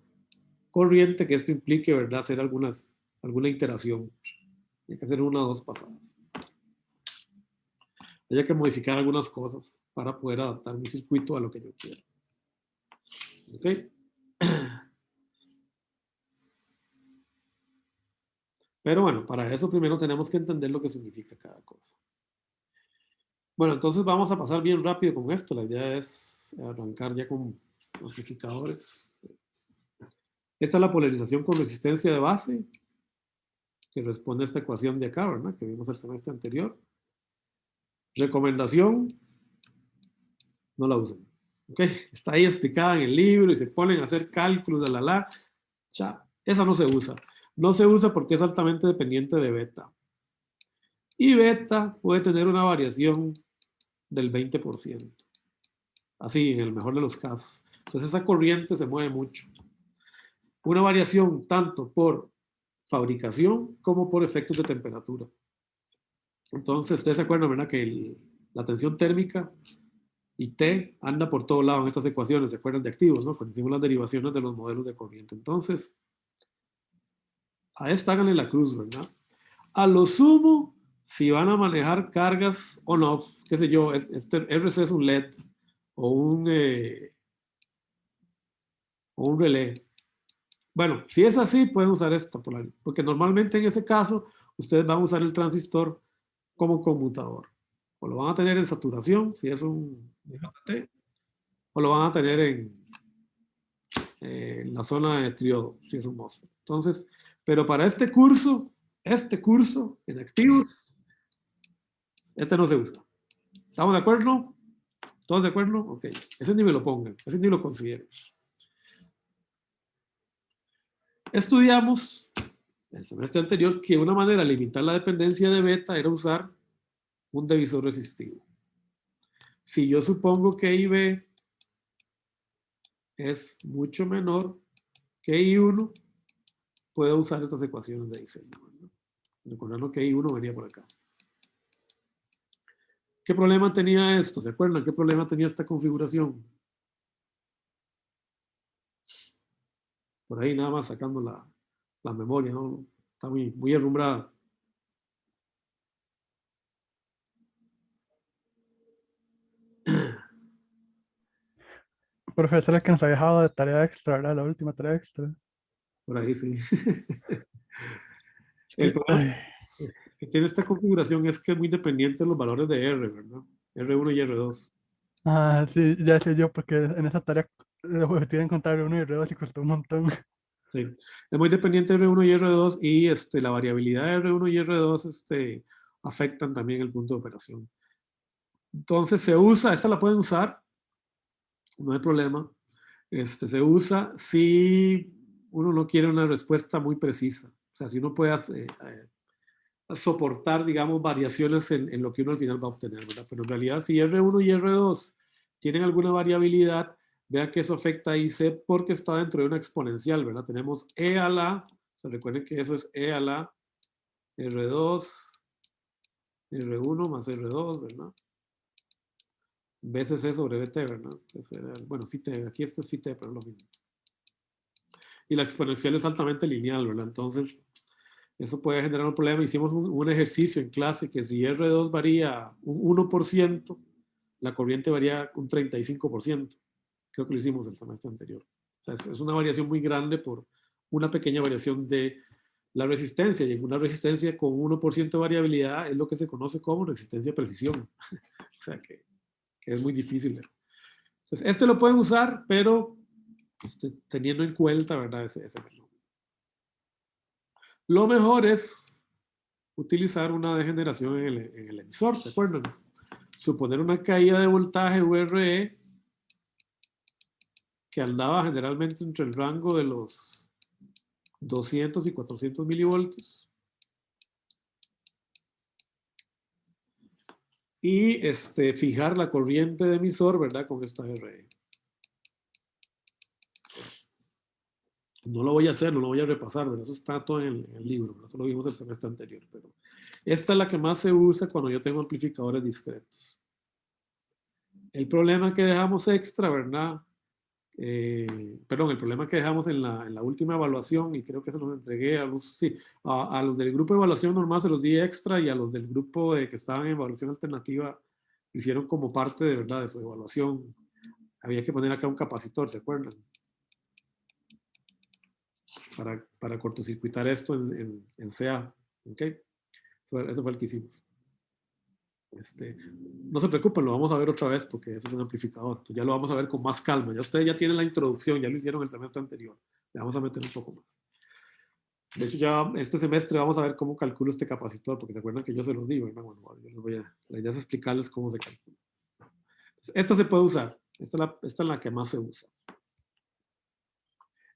[SPEAKER 1] corriente que esto implique, ¿verdad?, hacer alguna iteración. Hay que hacer una o dos pasadas. Hay que modificar algunas cosas para poder adaptar mi circuito a lo que yo quiero. ¿Ok? Pero bueno, para eso primero tenemos que entender lo que significa cada cosa. Bueno, entonces vamos a pasar bien rápido con esto. La idea es arrancar ya con amplificadores. Esta es la polarización con resistencia de base, que responde a esta ecuación de acá, ¿verdad?, que vimos el semestre anterior. Recomendación, no la usen. ¿Ok? Está ahí explicada en el libro y se ponen a hacer cálculos de ya, esa no se usa. No se usa porque es altamente dependiente de beta. Y beta puede tener una variación del 20%. Así, en el mejor de los casos. Entonces esa corriente se mueve mucho. Una variación tanto por fabricación como por efectos de temperatura. Entonces, ustedes se acuerdan, ¿verdad? Que la tensión térmica y T anda por todo lado en estas ecuaciones, ¿se acuerdan de activos, no? Cuando hicimos las derivaciones de los modelos de corriente. Entonces, a esta háganle la cruz, ¿verdad? A lo sumo, si van a manejar cargas on-off, qué sé yo, este RC es un LED o un relé. Bueno, si es así, pueden usar esta polaridad, porque normalmente en ese caso, ustedes van a usar el transistor como conmutador. O lo van a tener en saturación, si es un IGBT, o lo van a tener en la zona de triodo, si es un MOSFET. Entonces, pero para este curso en activos, este no se usa. ¿Estamos de acuerdo? ¿Todos de acuerdo? Ok. Ese ni me lo pongan, ese ni lo consideren. Estudiamos el semestre anterior que una manera de limitar la dependencia de beta era usar un divisor resistivo. Si yo supongo que IB es mucho menor que I1, puedo usar estas ecuaciones de diseño. Recordando que I1 venía por acá. ¿Qué problema tenía esto? ¿Se acuerdan? ¿Qué problema tenía esta configuración? Por ahí nada más sacando la memoria, ¿no? Está muy herrumbrada.
[SPEAKER 5] Profesor, es que nos ha dejado de tarea extra, ¿verdad? La última tarea extra.
[SPEAKER 1] Por ahí sí.
[SPEAKER 5] Es que,
[SPEAKER 1] El problema que tiene esta configuración es que es muy dependiente de los valores de R, ¿verdad? R1 y R2.
[SPEAKER 5] sí, ya sé yo, porque en esa tarea le tienen que contar uno y dos y costó un montón.
[SPEAKER 1] Sí, es muy dependiente de R1 y R2 y la variabilidad de R1 y R2 afectan también el punto de operación. Entonces se usa, esta la pueden usar, no hay problema. Se usa si uno no quiere una respuesta muy precisa. O sea, si uno puede soportar, digamos, variaciones en lo que uno al final va a obtener, ¿verdad? Pero en realidad, si R1 y R2 tienen alguna variabilidad, vean que eso afecta a IC porque está dentro de una exponencial, ¿verdad? Tenemos E a la, o sea, recuerden que eso es E a la R2, R1 más R2, ¿verdad? Veces E sobre BT, ¿verdad? Bueno, FIT, aquí este es FIT, pero es lo mismo. Y la exponencial es altamente lineal, ¿verdad? Entonces, eso puede generar un problema. Hicimos un ejercicio en clase que si R2 varía un 1%, la corriente varía un 35%. Creo que lo hicimos el semestre anterior. O sea, es una variación muy grande por una pequeña variación de la resistencia. Y en una resistencia con 1% de variabilidad es lo que se conoce como resistencia de precisión. O sea, que es muy difícil. Entonces, este lo pueden usar, pero teniendo en cuenta, ¿verdad? Ese menú. Lo mejor es utilizar una degeneración en el emisor, ¿se acuerdan? Suponer una caída de voltaje URE que andaba generalmente entre el rango de los 200 y 400 milivoltios. Y fijar la corriente de emisor, ¿verdad? Con esta RE. No lo voy a hacer, no lo voy a repasar, ¿verdad? Eso está todo en el libro, ¿verdad? Eso lo vimos el semestre anterior, pero esta es la que más se usa cuando yo tengo amplificadores discretos. El problema que dejamos extra, ¿verdad? Perdón, el problema que dejamos en la última evaluación, y creo que se los entregué a los del grupo de evaluación normal se los di extra, y a los del grupo que estaban en evaluación alternativa lo hicieron como parte de verdad de su evaluación. Había que poner acá un capacitor, ¿se acuerdan? Para cortocircuitar esto en CA. ¿Ok? Eso fue el que hicimos. No se preocupen, lo vamos a ver otra vez porque ese es un amplificador. Entonces ya lo vamos a ver con más calma. Ya ustedes ya tienen la introducción, ya lo hicieron el semestre anterior. Le vamos a meter un poco más. De hecho, ya este semestre vamos a ver cómo calculo este capacitor, porque se acuerdan que yo se los digo, ¿verdad? Bueno, yo les la idea es explicarles cómo se calcula. Entonces, esta se puede usar. Esta es la que más se usa.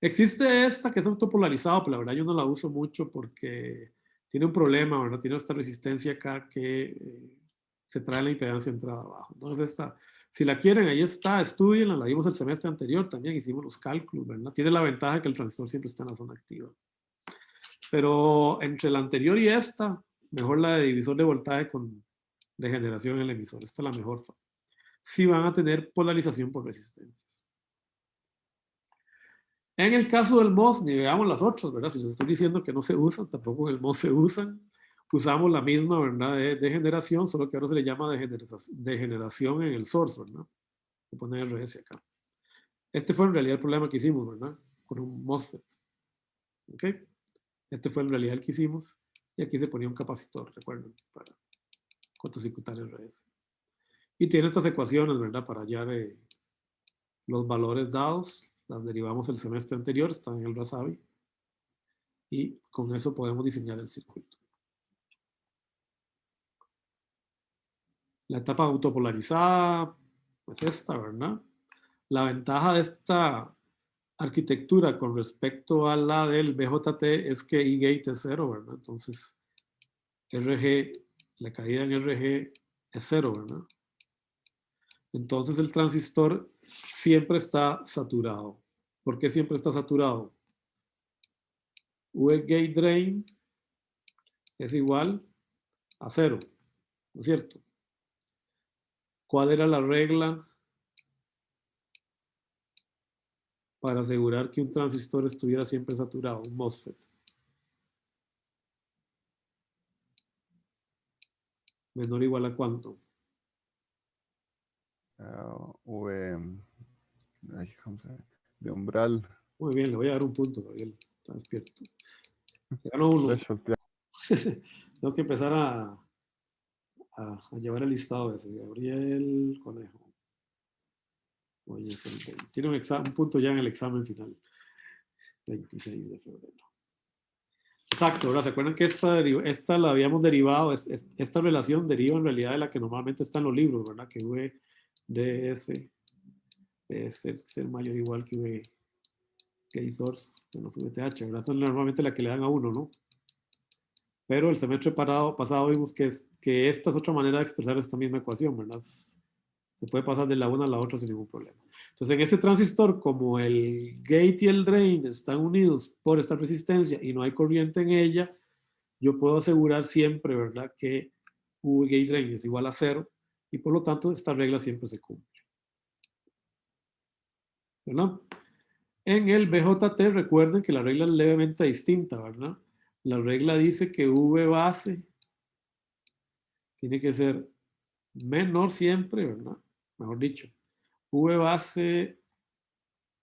[SPEAKER 1] Existe esta que es autopolarizado, pero la verdad yo no la uso mucho porque tiene un problema, ¿verdad? Tiene esta resistencia acá que se trae la impedancia entrada abajo. Entonces esta, si la quieren, ahí está, estudienla, la vimos el semestre anterior también, hicimos los cálculos, ¿verdad? Tiene la ventaja que el transistor siempre está en la zona activa. Pero entre la anterior y esta, mejor la de divisor de voltaje con degeneración en el emisor. Esta es la mejor. Si van a tener polarización por resistencias. En el caso del MOS, ni veamos las otras, ¿verdad? Si les estoy diciendo que no se usan, tampoco en el MOS se usan. Usamos la misma, ¿verdad? De generación, solo que ahora se le llama degeneración en el source, ¿verdad? Voy a poner RS acá. Este fue en realidad el problema que hicimos, ¿verdad? Con un MOSFET. ¿Ok? Este fue en realidad el que hicimos. Y aquí se ponía un capacitor, recuerden, para cortocircuitar RS. Y tiene estas ecuaciones, ¿verdad? Para hallar los valores dados. Las derivamos el semestre anterior, están en el Rasabi. Y con eso podemos diseñar el circuito. La etapa autopolarizada, pues esta, ¿verdad? La ventaja de esta arquitectura con respecto a la del BJT es que E-gate es 0, ¿verdad? Entonces, RG, la caída en RG es 0, ¿verdad? Entonces el transistor siempre está saturado. ¿Por qué siempre está saturado? V gate drain es igual a 0, ¿no es cierto? ¿Cuál era la regla para asegurar que un transistor estuviera siempre saturado? Un MOSFET. Menor o igual a cuánto?
[SPEAKER 2] De umbral.
[SPEAKER 1] Muy bien, le voy a dar un punto, Gabriel. Está despierto. Se ganó uno.
[SPEAKER 2] Threshold, ya.
[SPEAKER 1] Tengo que empezar a llevar el listado ese. Gabriel Conejo. Oye, tiene un punto ya en el examen final. 26 de febrero. Exacto, ¿verdad? ¿Se acuerdan que esta la habíamos derivado? Esta relación deriva en realidad de la que normalmente está en los libros, ¿verdad? Que V de S es ser mayor o igual que V gate source menos VTH, ¿verdad? Esa es normalmente la que le dan a uno, ¿no? Pero el semestre pasado vimos que esta es otra manera de expresar esta misma ecuación, ¿verdad? Se puede pasar de la una a la otra sin ningún problema. Entonces, en este transistor, como el gate y el drain están unidos por esta resistencia y no hay corriente en ella, yo puedo asegurar siempre, ¿verdad?, que V gate drain es igual a 0 y por lo tanto esta regla siempre se cumple. ¿Verdad? En el BJT recuerden que la regla es levemente distinta, ¿verdad? La regla dice que V base tiene que ser menor siempre, ¿verdad? Mejor dicho, V base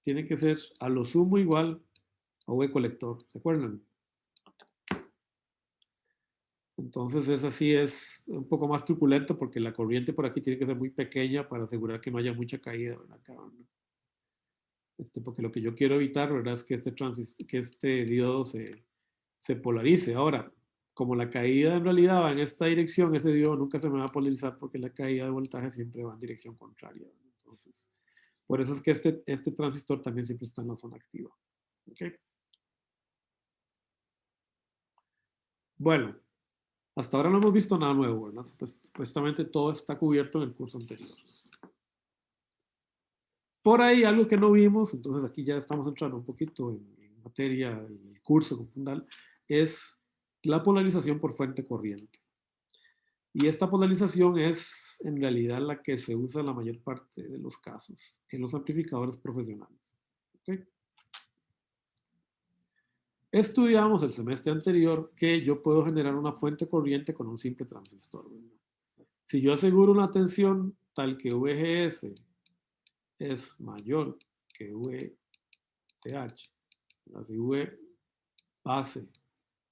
[SPEAKER 1] tiene que ser a lo sumo igual a V colector, ¿se acuerdan? Entonces es así, es un poco más truculento porque la corriente por aquí tiene que ser muy pequeña para asegurar que no haya mucha caída, ¿verdad? Porque lo que yo quiero evitar, ¿verdad? Es que este diodo se polarice. Ahora, como la caída en realidad va en esta dirección, ese diodo nunca se me va a polarizar porque la caída de voltaje siempre va en dirección contraria, ¿verdad? Entonces, por eso es que este transistor también siempre está en la zona activa. ¿Okay? Bueno, hasta ahora no hemos visto nada nuevo, ¿verdad? Pues, supuestamente todo está cubierto en el curso anterior. Por ahí algo que no vimos, entonces aquí ya estamos entrando un poquito en materia, en el curso como fundal, es la polarización por fuente corriente. Y esta polarización es en realidad la que se usa en la mayor parte de los casos en los amplificadores profesionales. ¿Okay? Estudiamos el semestre anterior que yo puedo generar una fuente corriente con un simple transistor, ¿verdad? Si yo aseguro una tensión tal que VGS es mayor que VTH, si V base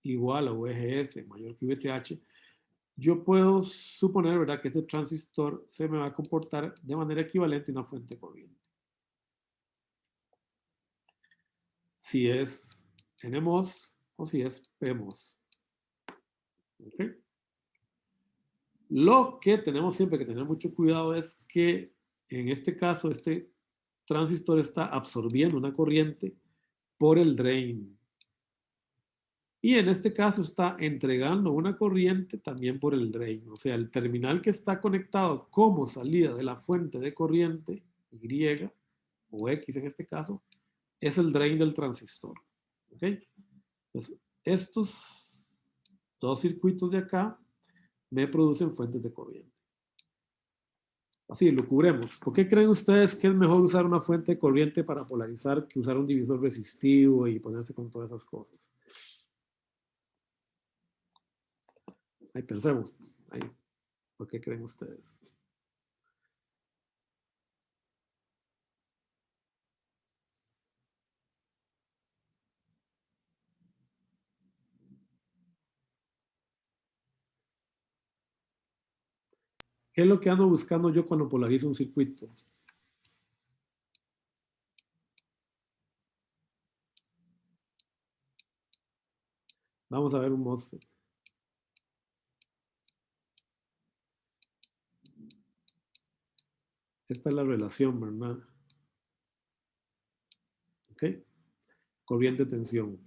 [SPEAKER 1] igual a VGS mayor que VTH, yo puedo suponer, ¿verdad?, que este transistor se me va a comportar de manera equivalente a una fuente corriente. Si es NMOS o si es PMOS. ¿Okay? Lo que tenemos siempre que tener mucho cuidado es que en este caso este transistor está absorbiendo una corriente por el drain. Y en este caso está entregando una corriente también por el drain. O sea, el terminal que está conectado como salida de la fuente de corriente, Y o X en este caso, es el drain del transistor. ¿Ok? Entonces, estos dos circuitos de acá me producen fuentes de corriente. Así, lo cubremos. ¿Por qué creen ustedes que es mejor usar una fuente de corriente para polarizar que usar un divisor resistivo y ponerse con todas esas cosas? Ahí pensemos. Ahí. ¿Por qué creen ustedes? ¿Qué es lo que ando buscando yo cuando polarizo un circuito? Vamos a ver un MOSFET. Esta es la relación, ¿verdad? ¿Ok? Corriente, tensión.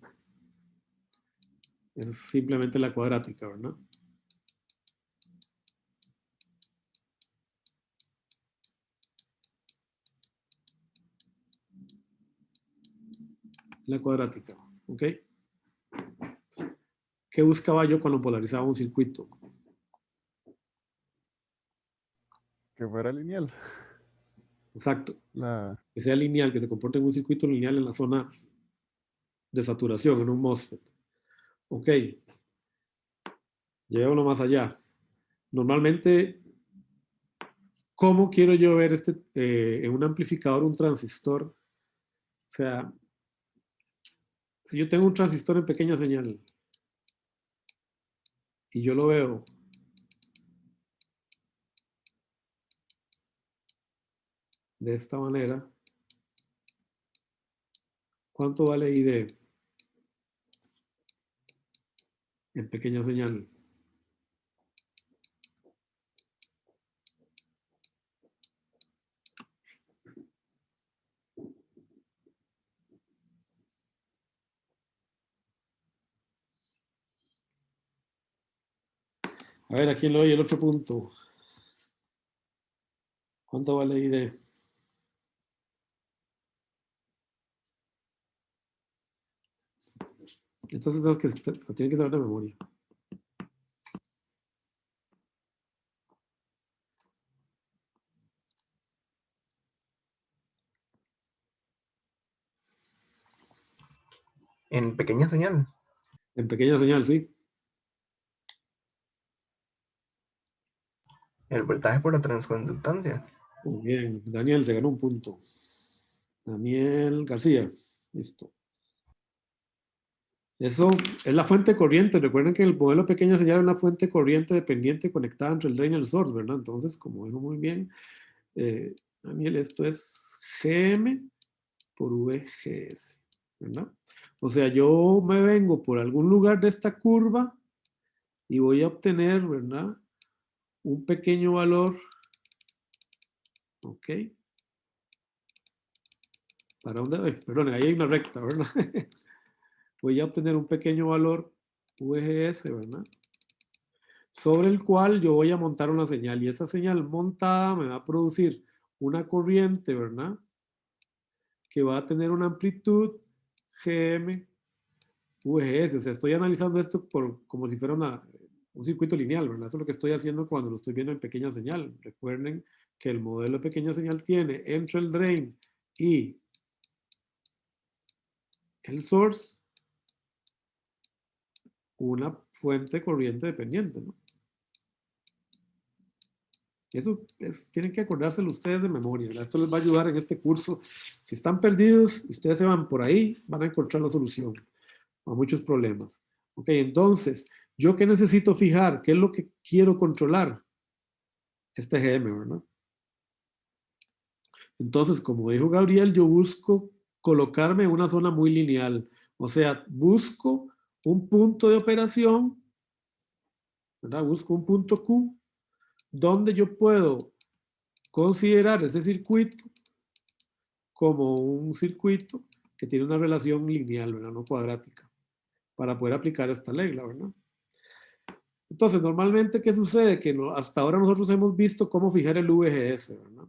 [SPEAKER 1] Es simplemente la cuadrática, ¿verdad? La cuadrática, ¿ok? ¿Qué buscaba yo cuando polarizaba un circuito?
[SPEAKER 2] Que fuera lineal.
[SPEAKER 1] Exacto.
[SPEAKER 2] La,
[SPEAKER 1] Que sea lineal, que se comporte en un circuito lineal en la zona de saturación, en un MOSFET. Ok. Llevémoslo más allá. Normalmente, ¿cómo quiero yo ver en un amplificador un transistor? O sea, si yo tengo un transistor en pequeña señal y yo lo veo de esta manera, ¿cuánto vale ID en pequeña señal? A ver, aquí le doy el otro punto. ¿Cuánto vale ID? Estas son las que se tienen que saber de memoria.
[SPEAKER 6] En pequeña señal.
[SPEAKER 1] En pequeña señal, sí.
[SPEAKER 6] El voltaje por la transconductancia.
[SPEAKER 1] Muy bien. Daniel se ganó un punto. Daniel García. Listo. Eso es la fuente corriente. Recuerden que el modelo pequeña señal es una fuente corriente dependiente conectada entre el drain y el source, ¿verdad? Entonces, como dijo muy bien, Daniel, esto es GM por VGS, ¿verdad? O sea, yo me vengo por algún lugar de esta curva y voy a obtener, ¿verdad? Un pequeño valor, ¿ok? ¿Para dónde? Perdón, ahí hay una recta, ¿verdad? Voy a obtener un pequeño valor VGS, ¿verdad? Sobre el cual yo voy a montar una señal y esa señal montada me va a producir una corriente, ¿verdad? Que va a tener una amplitud GM VGS. O sea, estoy analizando esto como si fuera un circuito lineal, ¿verdad? Eso es lo que estoy haciendo cuando lo estoy viendo en pequeña señal. Recuerden que el modelo de pequeña señal tiene entre el drain y el source una fuente corriente dependiente, ¿no? Eso tienen que acordárselo ustedes de memoria, ¿verdad? Esto les va a ayudar en este curso. Si están perdidos, ustedes se van por ahí, van a encontrar la solución a muchos problemas. Ok, entonces, ¿yo qué necesito fijar? ¿Qué es lo que quiero controlar? Este GM, ¿verdad? Entonces, como dijo Gabriel, yo busco colocarme en una zona muy lineal. O sea, busco un punto de operación, ¿verdad? Busco un punto Q donde yo puedo considerar ese circuito como un circuito que tiene una relación lineal, ¿verdad? No cuadrática, para poder aplicar esta regla, ¿verdad? Entonces, normalmente, ¿qué sucede? Que hasta ahora nosotros hemos visto cómo fijar el VGS, ¿verdad?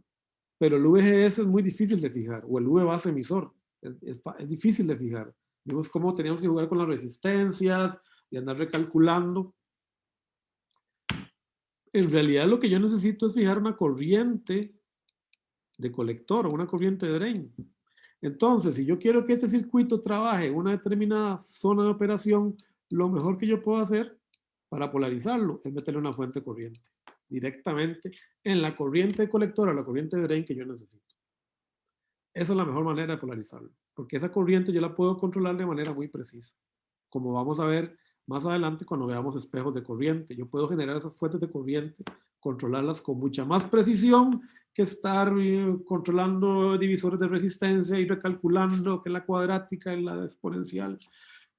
[SPEAKER 1] Pero el VGS es muy difícil de fijar, o el V base emisor, es difícil de fijar. Vimos cómo teníamos que jugar con las resistencias y andar recalculando. En realidad lo que yo necesito es fijar una corriente de colector o una corriente de drain. Entonces, si yo quiero que este circuito trabaje en una determinada zona de operación, lo mejor que yo puedo hacer para polarizarlo es meterle una fuente de corriente directamente en la corriente de colector o la corriente de drain que yo necesito. Esa es la mejor manera de polarizarlo, porque esa corriente yo la puedo controlar de manera muy precisa, como vamos a ver más adelante cuando veamos espejos de corriente. Yo puedo generar esas fuentes de corriente, controlarlas con mucha más precisión que estar controlando divisores de resistencia y recalculando que la cuadrática es la exponencial.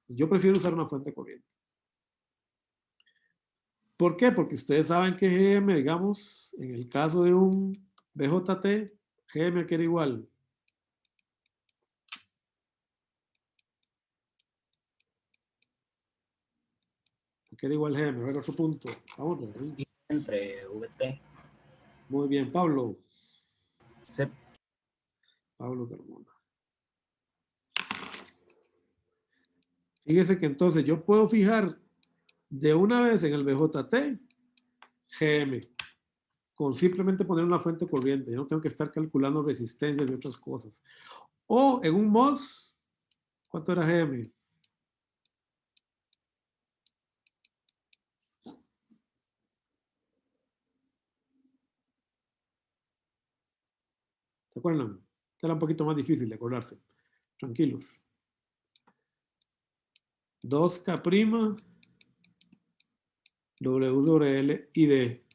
[SPEAKER 1] Yo prefiero usar una fuente de corriente. ¿Por qué? Porque ustedes saben que GM, digamos, en el caso de un BJT, GM que era igual GM. A ver, otro punto. Vamos a ver.
[SPEAKER 7] Entre VT.
[SPEAKER 1] Muy bien, Pablo.
[SPEAKER 7] Se
[SPEAKER 1] Pablo Carmona. Fíjese que entonces yo puedo fijar de una vez en el BJT GM con simplemente poner una fuente corriente. Yo no tengo que estar calculando resistencias y otras cosas. O en un MOS, ¿cuánto era GM? ¿Se acuerdan? Era un poquito más difícil de acordarse. Tranquilos. 2K' W sobre L y D.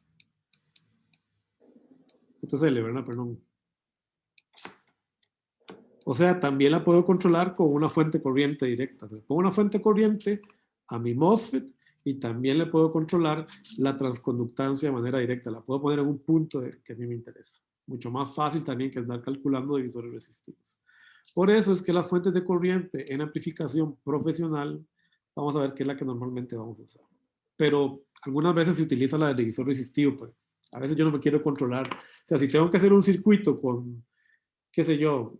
[SPEAKER 1] Esto es L, ¿verdad? Perdón. O sea, también la puedo controlar con una fuente corriente directa. Le pongo una fuente corriente a mi MOSFET y también le puedo controlar la transconductancia de manera directa. La puedo poner en un punto que a mí me interesa. Mucho más fácil también que andar calculando divisores resistivos. Por eso es que las fuentes de corriente en amplificación profesional, vamos a ver qué es la que normalmente vamos a usar. Pero algunas veces se utiliza la del divisor resistivo. Pues. A veces yo no me quiero controlar. O sea, si tengo que hacer un circuito con, qué sé yo,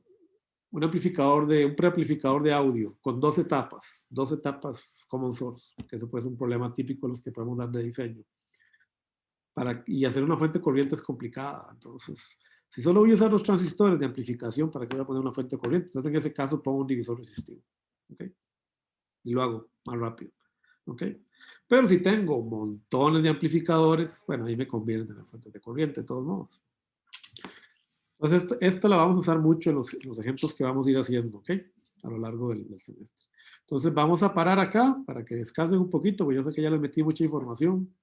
[SPEAKER 1] un preamplificador de audio con dos etapas common source, que eso puede ser un problema típico los que podemos dar de diseño. Y hacer una fuente corriente es complicada. Entonces, si solo voy a usar los transistores de amplificación, ¿para qué voy a poner una fuente corriente? Entonces, en ese caso, pongo un divisor resistivo. ¿Okay? Y lo hago más rápido. ¿Okay? Pero si tengo montones de amplificadores, bueno, ahí me conviene tener fuentes de corriente, de todos modos. Entonces, esto la vamos a usar mucho en los ejemplos que vamos a ir haciendo, ¿ok? A lo largo del semestre. Entonces, vamos a parar acá para que descansen un poquito, porque yo sé que ya les metí mucha información.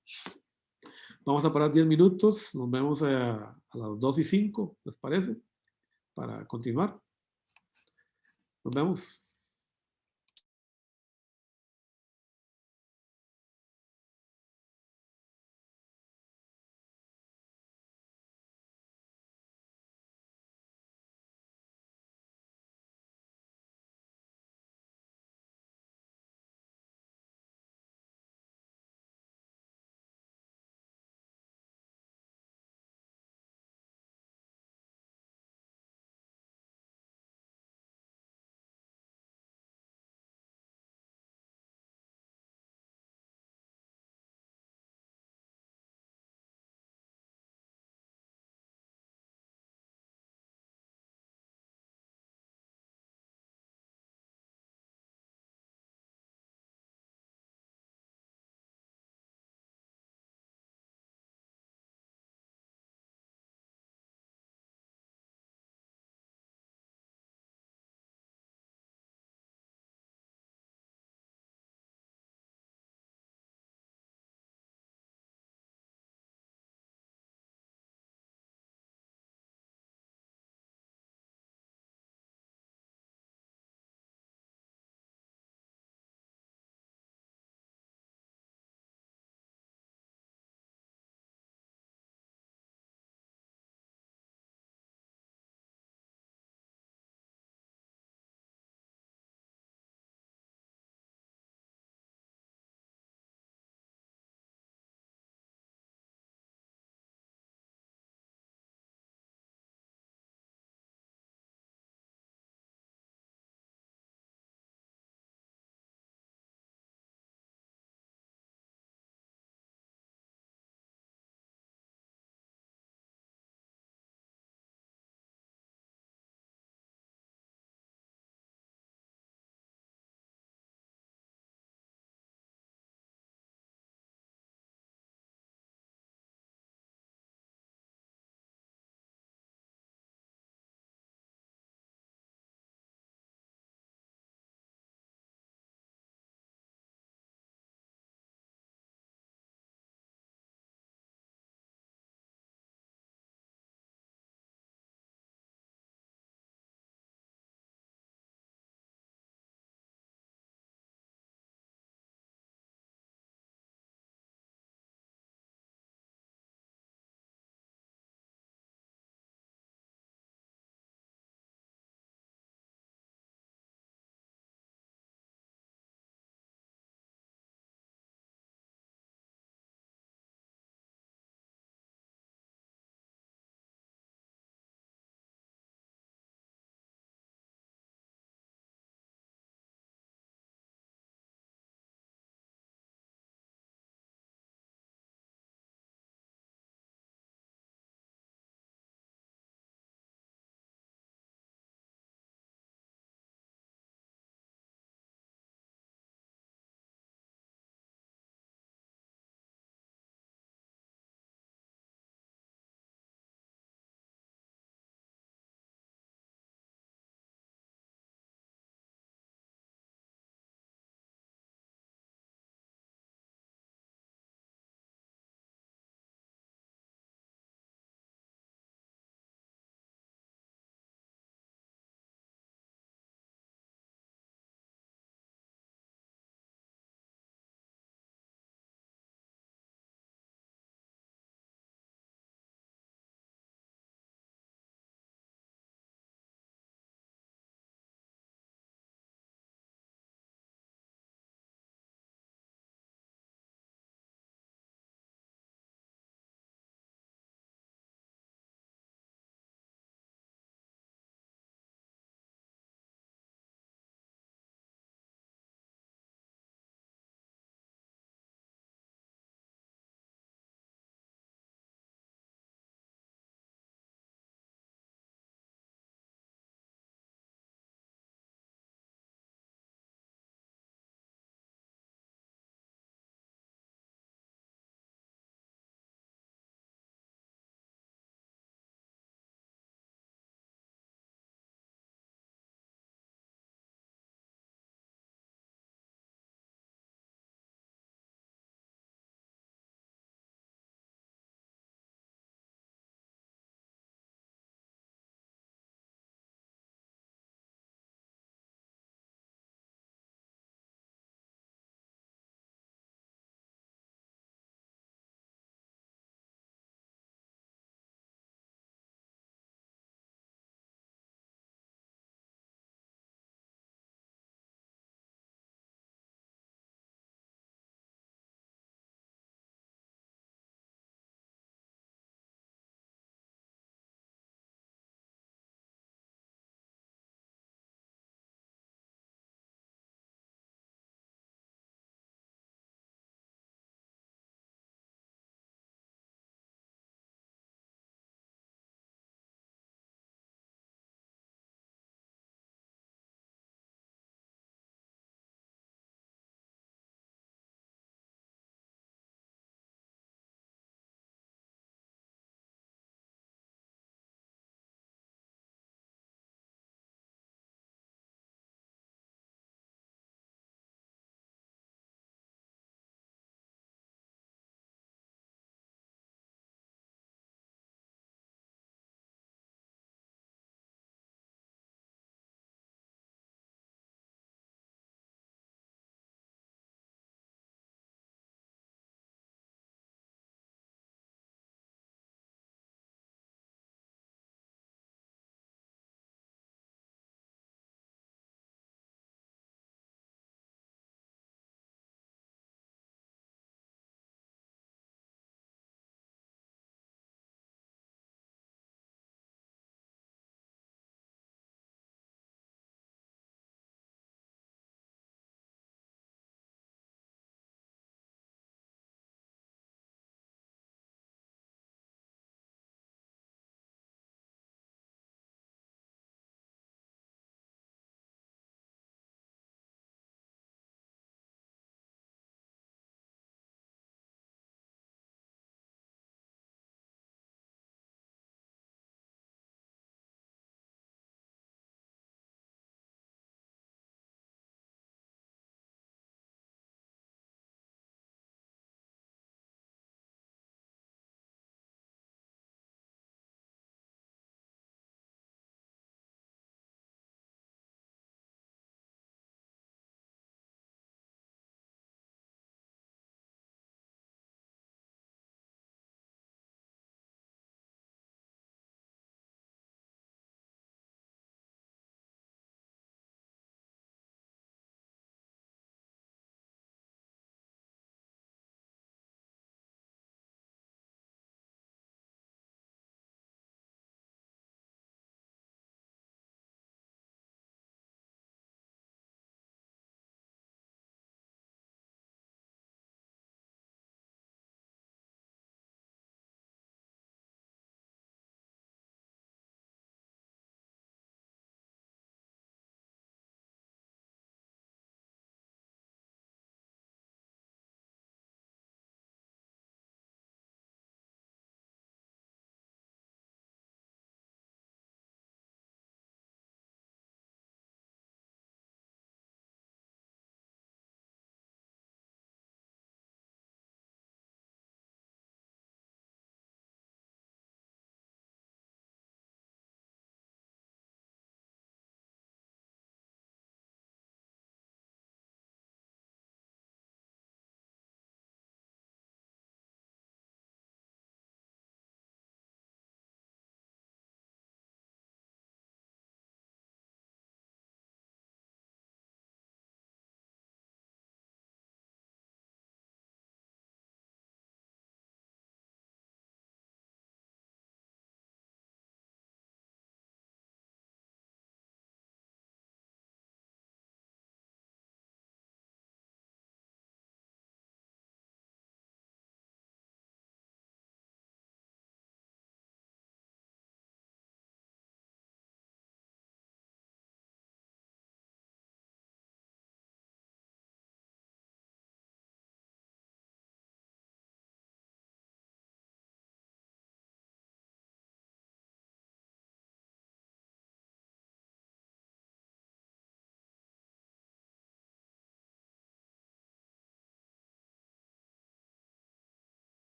[SPEAKER 1] Vamos a parar 10 minutos. Nos vemos a las 2:05, ¿les parece? Para continuar. Nos vemos.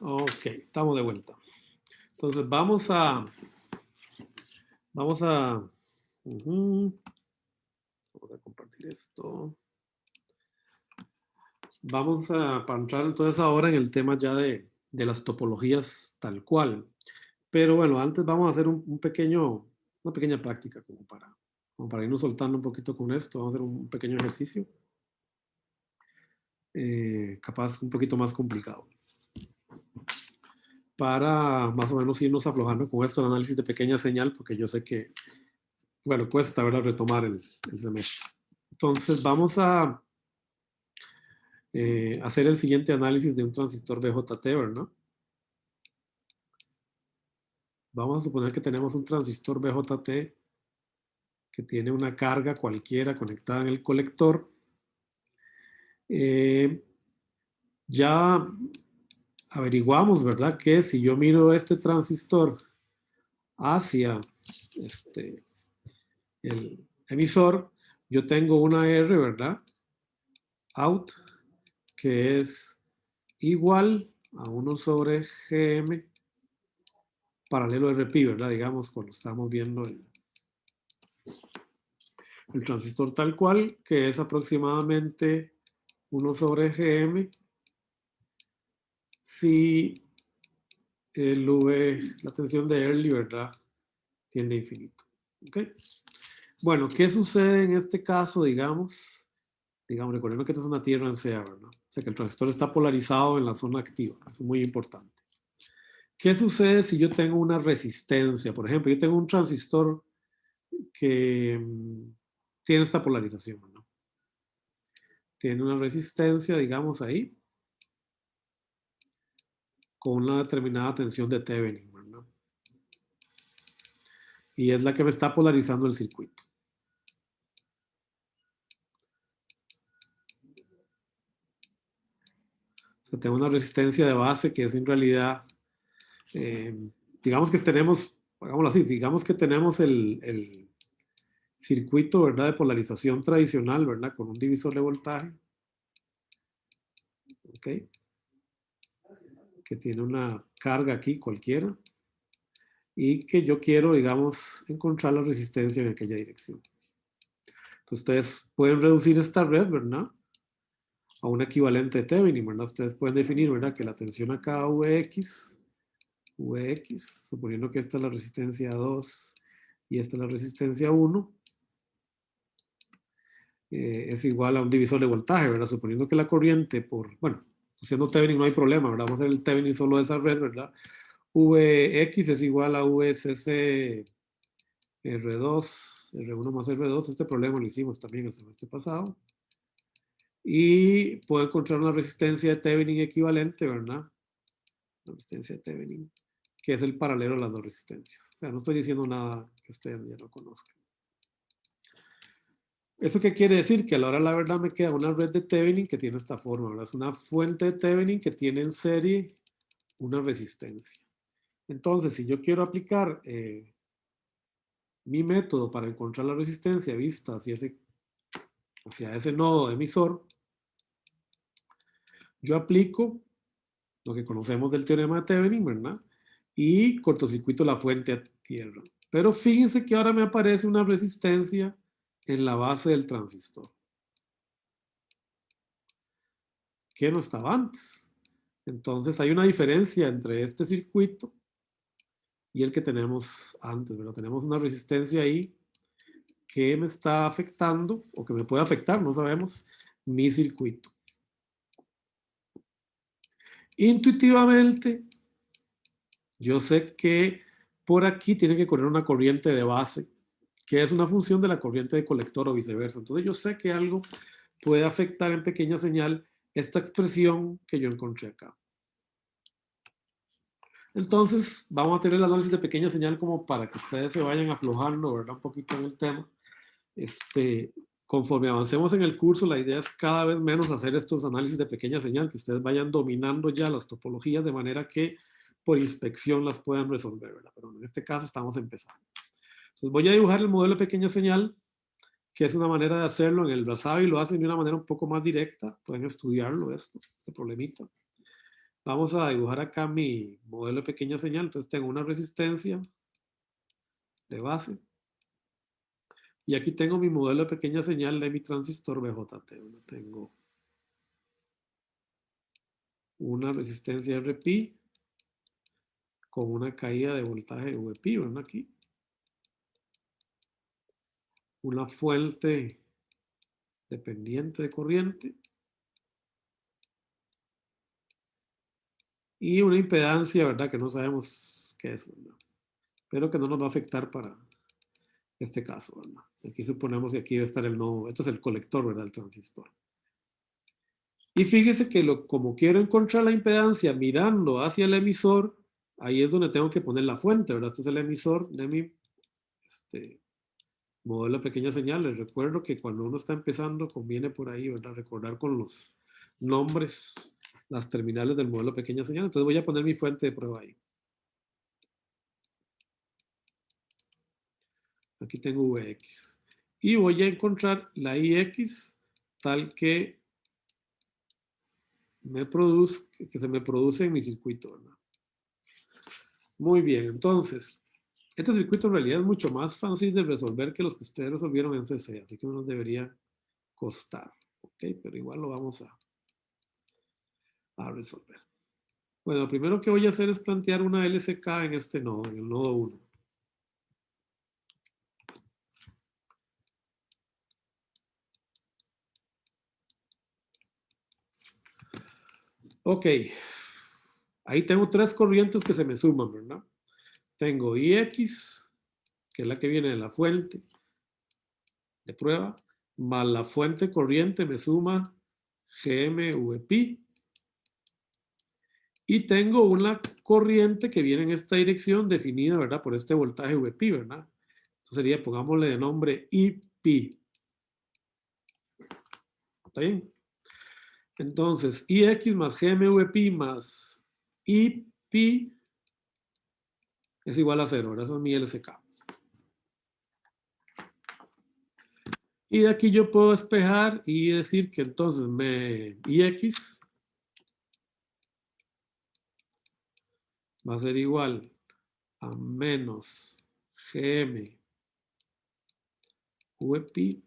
[SPEAKER 1] Ok, estamos de vuelta. Entonces vamos a compartir esto. Vamos a entrar entonces ahora en el tema ya de las topologías tal cual. Pero bueno, antes vamos a hacer una pequeña práctica como para irnos soltando un poquito con esto. Vamos a hacer un pequeño ejercicio. Capaz un poquito más complicado. Para más o menos irnos aflojando con esto, el análisis de pequeña señal, porque yo sé que, bueno, cuesta, ¿verdad?, retomar el semestre. Entonces vamos a hacer el siguiente análisis de un transistor BJT, ¿verdad? Vamos a suponer que tenemos un transistor BJT que tiene una carga cualquiera conectada en el colector. Ya averiguamos, ¿verdad?, que si yo miro este transistor hacia el emisor, yo tengo una R, ¿verdad?, out, que es igual a 1 sobre GM paralelo RP, ¿verdad? Digamos, cuando estamos viendo el transistor tal cual, que es aproximadamente 1 sobre GM si la tensión de Early, ¿verdad?, tiende a infinito. ¿Ok? Bueno, ¿qué sucede en este caso, digamos, recordando que esta es una tierra en CA, ¿verdad? O sea, que el transistor está polarizado en la zona activa. Eso es muy importante. ¿Qué sucede si yo tengo una resistencia? Por ejemplo, yo tengo un transistor que tiene esta polarización, ¿no? Tiene una resistencia, digamos, ahí, con una determinada tensión de Thevenin, ¿verdad? Y es la que me está polarizando el circuito. O sea, tengo una resistencia de base que es en realidad, digamos que tenemos, hagámoslo así, digamos que tenemos el circuito, ¿verdad?, de polarización tradicional, ¿verdad?, con un divisor de voltaje. ¿Ok? Que tiene una carga aquí cualquiera. Y que yo quiero, digamos, encontrar la resistencia en aquella dirección. Entonces, ustedes pueden reducir esta red, ¿verdad?, a un equivalente de Thevenin, ¿verdad? Ustedes pueden definir, ¿verdad?, que la tensión acá Vx, suponiendo que esta es la resistencia 2 y esta es la resistencia 1, es igual a un divisor de voltaje, ¿verdad? Suponiendo que la corriente bueno, haciendo Thevenin no hay problema, ¿verdad? Vamos a hacer el Thevenin solo de esa red, ¿verdad? Vx es igual a VCC R1 más R2, este problema lo hicimos también el semestre pasado. Y puedo encontrar una resistencia de Thevenin equivalente, ¿verdad? La resistencia de Thevenin, que es el paralelo de las dos resistencias. O sea, no estoy diciendo nada que ustedes ya no conozcan. ¿Eso qué quiere decir? Que a la hora de la verdad me queda una red de Thevenin que tiene esta forma, ¿verdad? Es una fuente de Thevenin que tiene en serie una resistencia. Entonces, si yo quiero aplicar mi método para encontrar la resistencia vista hacia ese nodo emisor, yo aplico lo que conocemos del teorema de Thevenin, ¿verdad? Y cortocircuito la fuente a tierra. Pero fíjense que ahora me aparece una resistencia en la base del transistor, que no estaba antes. Entonces hay una diferencia entre este circuito y el que tenemos antes, ¿verdad? Tenemos una resistencia ahí que me está afectando, o que me puede afectar, no sabemos, mi circuito. Intuitivamente, yo sé que por aquí tiene que correr una corriente de base, que es una función de la corriente de colector o viceversa. Entonces yo sé que algo puede afectar en pequeña señal esta expresión que yo encontré acá. Entonces vamos a hacer el análisis de pequeña señal como para que ustedes se vayan aflojando, ¿verdad?, un poquito en el tema. Conforme avancemos en el curso, la idea es cada vez menos hacer estos análisis de pequeña señal, que ustedes vayan dominando ya las topologías de manera que por inspección las puedan resolver, ¿verdad? Pero en este caso estamos empezando. Entonces voy a dibujar el modelo de pequeña señal, que es una manera de hacerlo. En el Rasabi lo hacen de una manera un poco más directa. Pueden estudiarlo este problemita. Vamos a dibujar acá mi modelo de pequeña señal. Entonces tengo una resistencia de base. Y aquí tengo mi modelo de pequeña señal de mi transistor BJT. Tengo una resistencia RP con una caída de voltaje VP, ¿verdad? Aquí. Una fuente dependiente de corriente. Y una impedancia, ¿verdad? Que no sabemos qué es, ¿verdad? Pero que no nos va a afectar para este caso, ¿verdad? Aquí suponemos que aquí debe estar el nodo. Este es el colector, ¿verdad? El transistor. Y fíjese que como quiero encontrar la impedancia mirando hacia el emisor, ahí es donde tengo que poner la fuente, ¿verdad? Este es el emisor de mi modelo de pequeña señal. Les recuerdo que cuando uno está empezando, conviene por ahí, ¿verdad? Recordar con los nombres las terminales del modelo de pequeña señal. Entonces voy a poner mi fuente de prueba ahí. Aquí tengo Vx. Y voy a encontrar la Ix tal que se me produce en mi circuito, ¿verdad? Muy bien, entonces, este circuito en realidad es mucho más fácil de resolver que los que ustedes resolvieron en CC, así que no nos debería costar, ¿ok? Pero igual lo vamos a resolver. Bueno, lo primero que voy a hacer es plantear una LCK en este nodo, en el nodo 1. Ok, ahí tengo tres corrientes que se me suman, ¿verdad? Tengo Ix, que es la que viene de la fuente de prueba, más la fuente corriente me suma GMVP. Y tengo una corriente que viene en esta dirección definida, ¿verdad? Por este voltaje VP, ¿verdad? Entonces sería, pongámosle de nombre IP. ¿Está bien? Entonces, IX más GMVP más IP es igual a 0, ¿verdad? Eso es mi LCK. Y de aquí yo puedo despejar y decir que entonces IX va a ser igual a menos GM VP.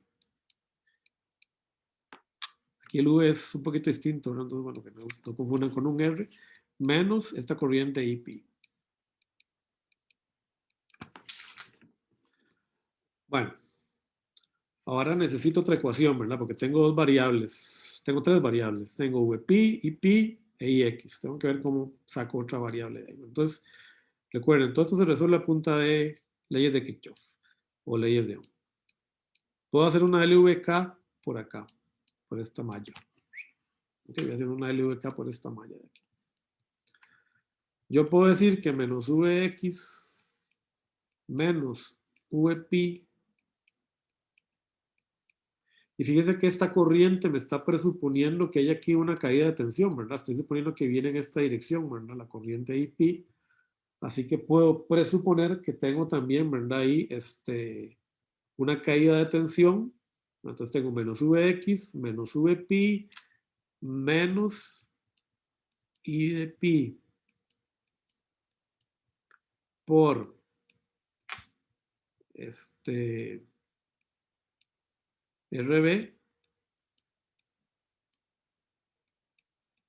[SPEAKER 1] Aquí el V es un poquito distinto, ¿no? Entonces, bueno, que no confundan con un R, menos esta corriente IP. Bueno, ahora necesito otra ecuación, ¿verdad? Porque tengo dos variables, tengo tres variables. Tengo VP, IP e IX. Tengo que ver cómo saco otra variable de ahí. Entonces, recuerden, todo esto se resuelve a punta de leyes de Kirchhoff o leyes de Ohm. Puedo hacer una LVK por acá, por esta malla. Ok, voy a hacer una LVK por esta malla de aquí. Yo puedo decir que menos Vx menos VP. Y fíjese que esta corriente me está presuponiendo que hay aquí una caída de tensión, ¿verdad? Estoy suponiendo que viene en esta dirección, ¿verdad? La corriente IP. Así que puedo presuponer que tengo también, ¿verdad? Ahí una caída de tensión. Entonces tengo menos Vx menos VP menos I de pi por RB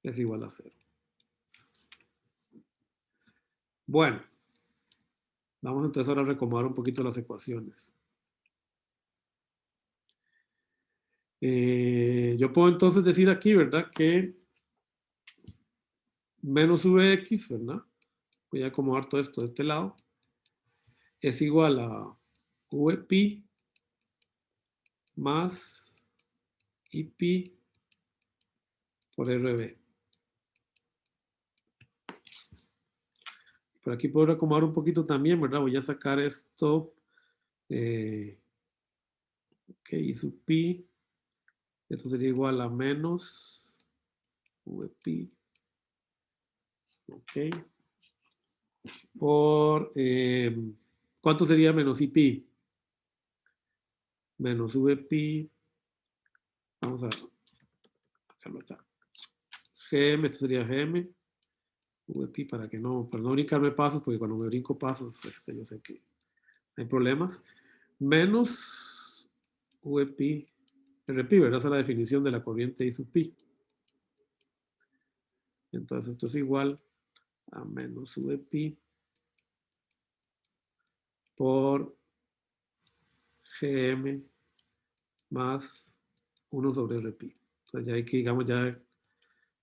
[SPEAKER 1] es igual a 0. Bueno, vamos entonces ahora a recomodar un poquito las ecuaciones. Yo puedo entonces decir aquí, ¿verdad? Que menos Vx, ¿verdad? Voy a acomodar todo esto de este lado. Es igual a Vp más Ip por Rb. Por aquí puedo acomodar un poquito también, ¿verdad? Voy a sacar esto. Ok, I sub pi. Esto sería igual a menos Vp. Ok. Por, ¿cuánto sería menos Ip? Menos Vp. Vamos a sacarlo acá. Gm, esto sería Gm. VP para no brincarme pasos, porque cuando me brinco pasos, yo sé que hay problemas. Menos VP, RP, ¿verdad? Esa es la definición de la corriente I sub pi. Entonces esto es igual a menos VP por GM más 1 sobre RP. Entonces ya hay que, digamos, ya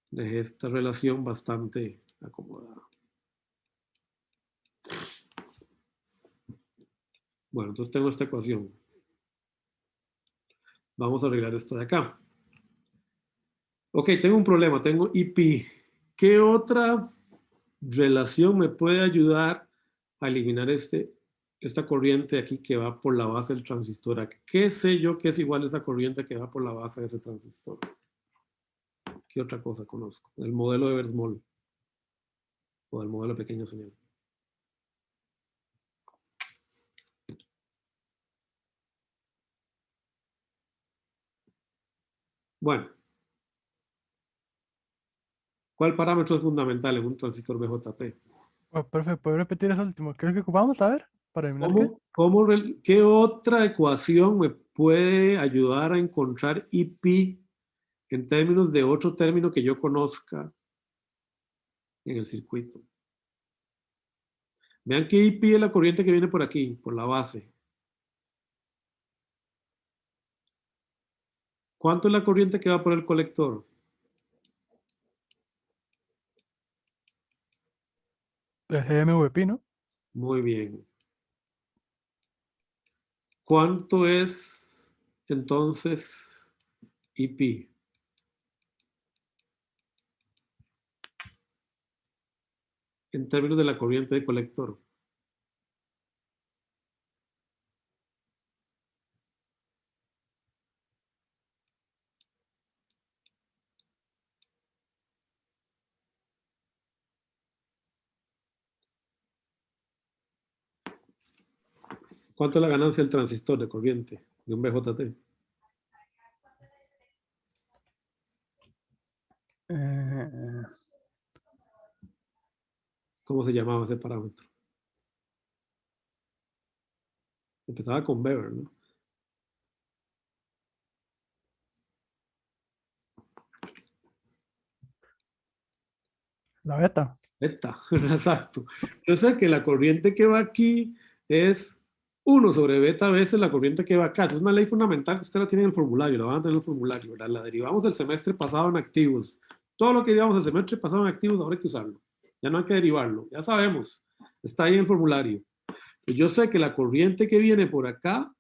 [SPEAKER 1] dejé esta relación bastante acomodada. Bueno, entonces tengo esta ecuación. Vamos a arreglar esto de acá. Ok, tengo un problema, tengo IP. ¿Qué otra relación me puede ayudar a eliminar esta corriente aquí que va por la base del transistor? ¿Qué sé yo que es igual a esa corriente que va por la base de ese transistor? ¿Qué otra cosa conozco? El modelo de Eversmall o el modelo de pequeña señal. Bueno, ¿cuál parámetro es fundamental en un transistor BJT?
[SPEAKER 5] Oh, profe, ¿puedo repetir eso último? ¿Qué es lo que ocupamos? A ver, para eliminar qué.
[SPEAKER 1] ¿Qué otra ecuación me puede ayudar a encontrar IP en términos de otro término que yo conozca en el circuito? Vean que IP es la corriente que viene por aquí, por la base. ¿Cuánto es la corriente que va por el colector?
[SPEAKER 5] El GMVP, ¿no?
[SPEAKER 1] Muy bien. ¿Cuánto es entonces IP? En términos de la corriente de colector. ¿Cuánto es la ganancia del transistor de corriente de un BJT?
[SPEAKER 5] Eh,
[SPEAKER 1] ¿Cómo se llamaba ese parámetro? Empezaba con Weber, ¿no?
[SPEAKER 5] la beta.
[SPEAKER 1] Beta, exacto. Yo sé que la corriente que va aquí es 1 sobre beta veces la corriente que va acá. Esa es una ley fundamental que usted la tiene en el formulario, la van a tener en el formulario, ¿verdad? La derivamos del semestre pasado en activos. Todo lo que derivamos del semestre pasado en activos, ahora hay que usarlo. Ya no hay que derivarlo, ya sabemos. Está ahí en el formulario. Y yo sé que la corriente que viene por acá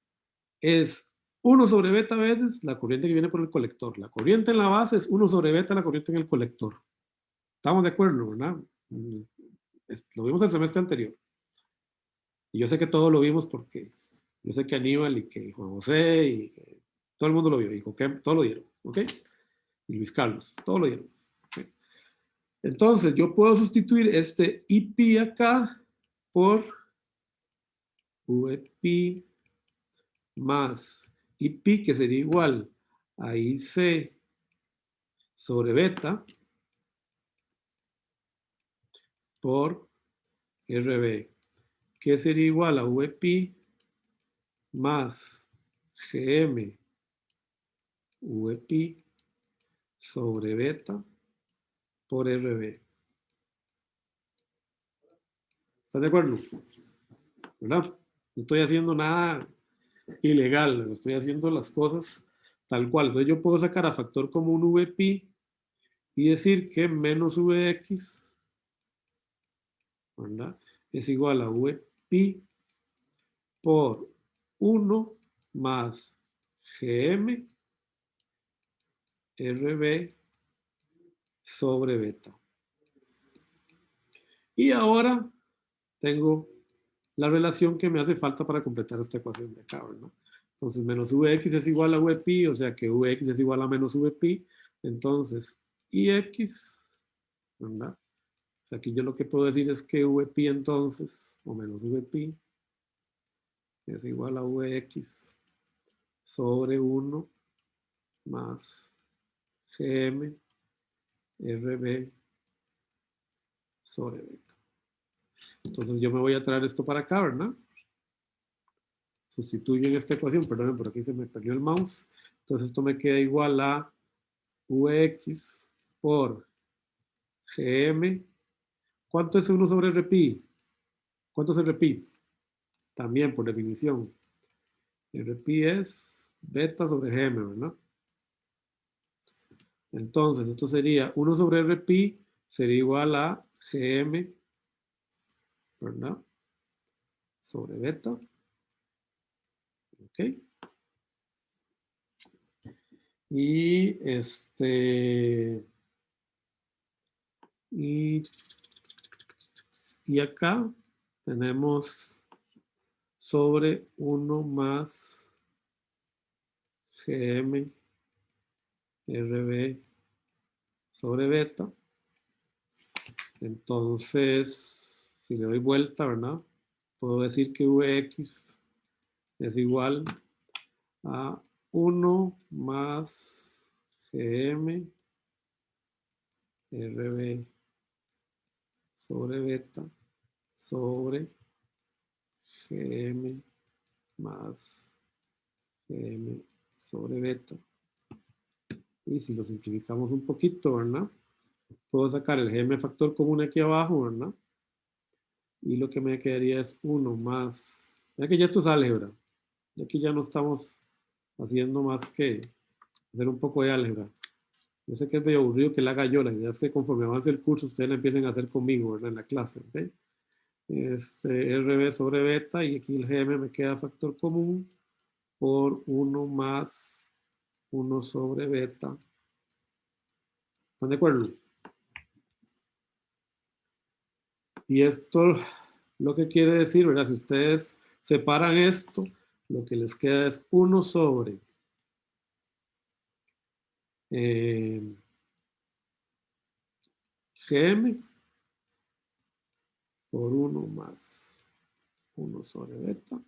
[SPEAKER 1] es 1 sobre beta veces la corriente que viene por el colector. La corriente en la base es 1 sobre beta la corriente en el colector. Estamos de acuerdo, ¿verdad? Lo vimos el semestre anterior. Y yo sé que todos lo vimos porque yo sé que Aníbal y que Juan José y que todo el mundo lo vio y Coquem, todos lo dieron, ¿ok? Y Luis Carlos, todos lo dieron. ¿Okay? Entonces, yo puedo sustituir este IP acá por VP más IP, que sería igual a IC sobre beta por RB, que sería igual a VP más GM VP sobre beta por RB. ¿Estás de acuerdo? ¿Verdad? No estoy haciendo nada ilegal, estoy haciendo las cosas tal cual. Entonces yo puedo sacar a factor común VP y decir que menos Vx, ¿verdad? Es igual a VP por 1 más GM RB sobre beta. Y ahora tengo la relación que me hace falta para completar esta ecuación de acá, ¿verdad? Entonces, menos Vx es igual a Vp, o sea que Vx es igual a menos Vp. Entonces, Ix, ¿verdad? O sea, aquí yo lo que puedo decir es que Vp entonces, o menos Vp, es igual a Vx sobre 1 más Gm RB sobre beta. Entonces yo me voy a traer esto para acá, ¿verdad? Sustituyo en esta ecuación, perdón, por aquí se me perdió el mouse. Entonces esto me queda igual a Vx por Gm. ¿Cuánto es 1 sobre Rpi? ¿Cuánto es el Rpi? También por definición. El Rpi es beta sobre Gm, ¿verdad? Entonces esto sería 1 sobre Rpi sería igual a Gm, ¿verdad? Sobre beta. Ok. Y y acá tenemos sobre 1 más Gm Rb sobre beta. Entonces, si le doy vuelta, ¿verdad? Puedo decir que Vx es igual a 1 más Gm Rb sobre beta sobre Gm más Gm sobre beta. Y si lo simplificamos un poquito, ¿verdad? Puedo sacar el Gm factor común aquí abajo, ¿verdad? Y lo que me quedaría es 1 más... Ya que ya esto es álgebra. Y aquí ya no estamos haciendo más que hacer un poco de álgebra. Yo sé que es medio aburrido que la haga yo. La idea es que conforme avance el curso, ustedes la empiecen a hacer conmigo, ¿verdad? En la clase, ¿ok? Es RB sobre beta y aquí el Gm me queda factor común por 1 más 1 sobre beta. ¿Están de acuerdo? Y esto lo que quiere decir, ¿verdad? Si ustedes separan esto, lo que les queda es 1 sobre Gm por 1 más 1 sobre beta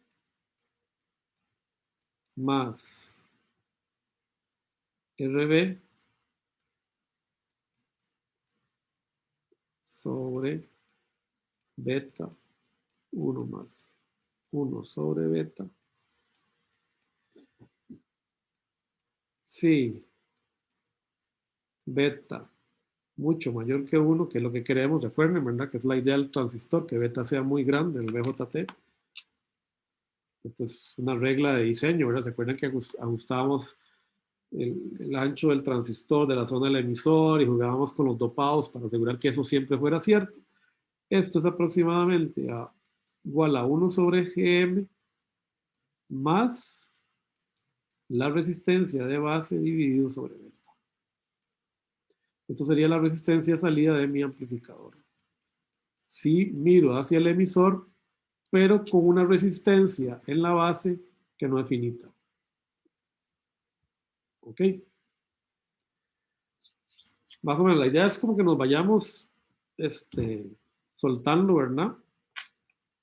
[SPEAKER 1] más Rb sobre beta 1 más 1 sobre beta. Sí, beta mucho mayor que 1, que es lo que queremos, recuerden, ¿verdad? Que es la idea del transistor, que beta sea muy grande, el BJT. Esto es una regla de diseño, ¿verdad? ¿Se acuerdan que ajustábamos el ancho del transistor de la zona del emisor y jugábamos con los dopados para asegurar que eso siempre fuera cierto? Esto es aproximadamente igual a 1 sobre Gm más la resistencia de base dividido sobre beta. Esto sería la resistencia de salida de mi amplificador. Si miro hacia el emisor, pero con una resistencia en la base que no es finita. ¿Ok? Más o menos, la idea es como que nos vayamos soltando, ¿verdad?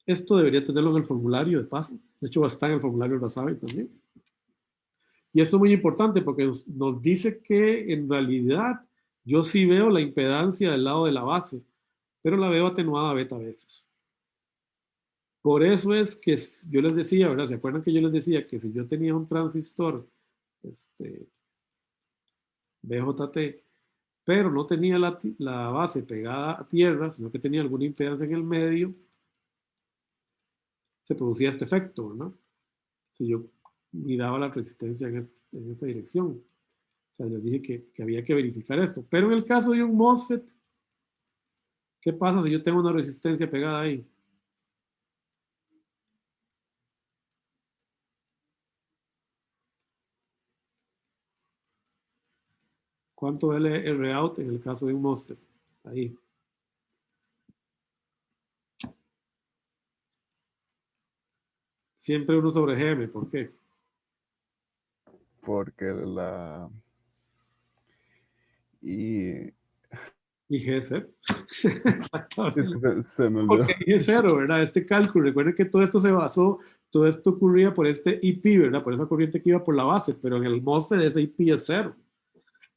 [SPEAKER 1] Esto debería tenerlo en el formulario de paso. De hecho, va a estar en el formulario de Rasabi también. Y esto es muy importante porque nos dice que en realidad yo sí veo la impedancia del lado de la base, pero la veo atenuada beta veces. Por eso es que yo les decía, ¿verdad? ¿Se acuerdan que yo les decía que si yo tenía un transistor BJT, pero no tenía la base pegada a tierra, sino que tenía alguna impedancia en el medio, se producía este efecto, ¿no? Si yo miraba la resistencia en esa dirección. O sea, les dije que había que verificar esto. Pero en el caso de un MOSFET, ¿qué pasa si yo tengo una resistencia pegada ahí? ¿Cuánto es el Rout en el caso de un MOSFET? Ahí. Siempre 1 sobre Gm. ¿Por qué?
[SPEAKER 2] Porque la... Y
[SPEAKER 1] Y G0.
[SPEAKER 2] es que se me olvidó.
[SPEAKER 1] Porque dije 0, ¿verdad? Este cálculo, recuerden que todo esto se basó, todo esto ocurría por este IP, ¿verdad? Por esa corriente que iba por la base, pero en el MOSFET ese IP es 0.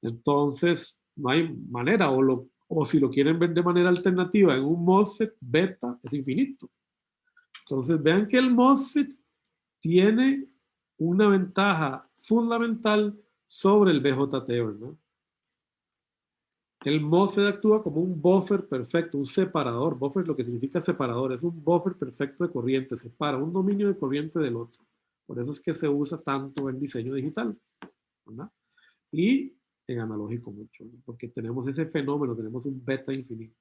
[SPEAKER 1] Entonces, no hay manera, o O si lo quieren ver de manera alternativa en un MOSFET, beta es infinito. Entonces vean que el MOSFET tiene una ventaja fundamental sobre el BJT, ¿verdad? El MOSFET actúa como un buffer perfecto, un separador. Buffer lo que significa separador, es un buffer perfecto de corriente, separa un dominio de corriente del otro. Por eso es que se usa tanto en diseño digital, ¿verdad? Y en analógico mucho, ¿no? Porque tenemos ese fenómeno, tenemos un beta infinito.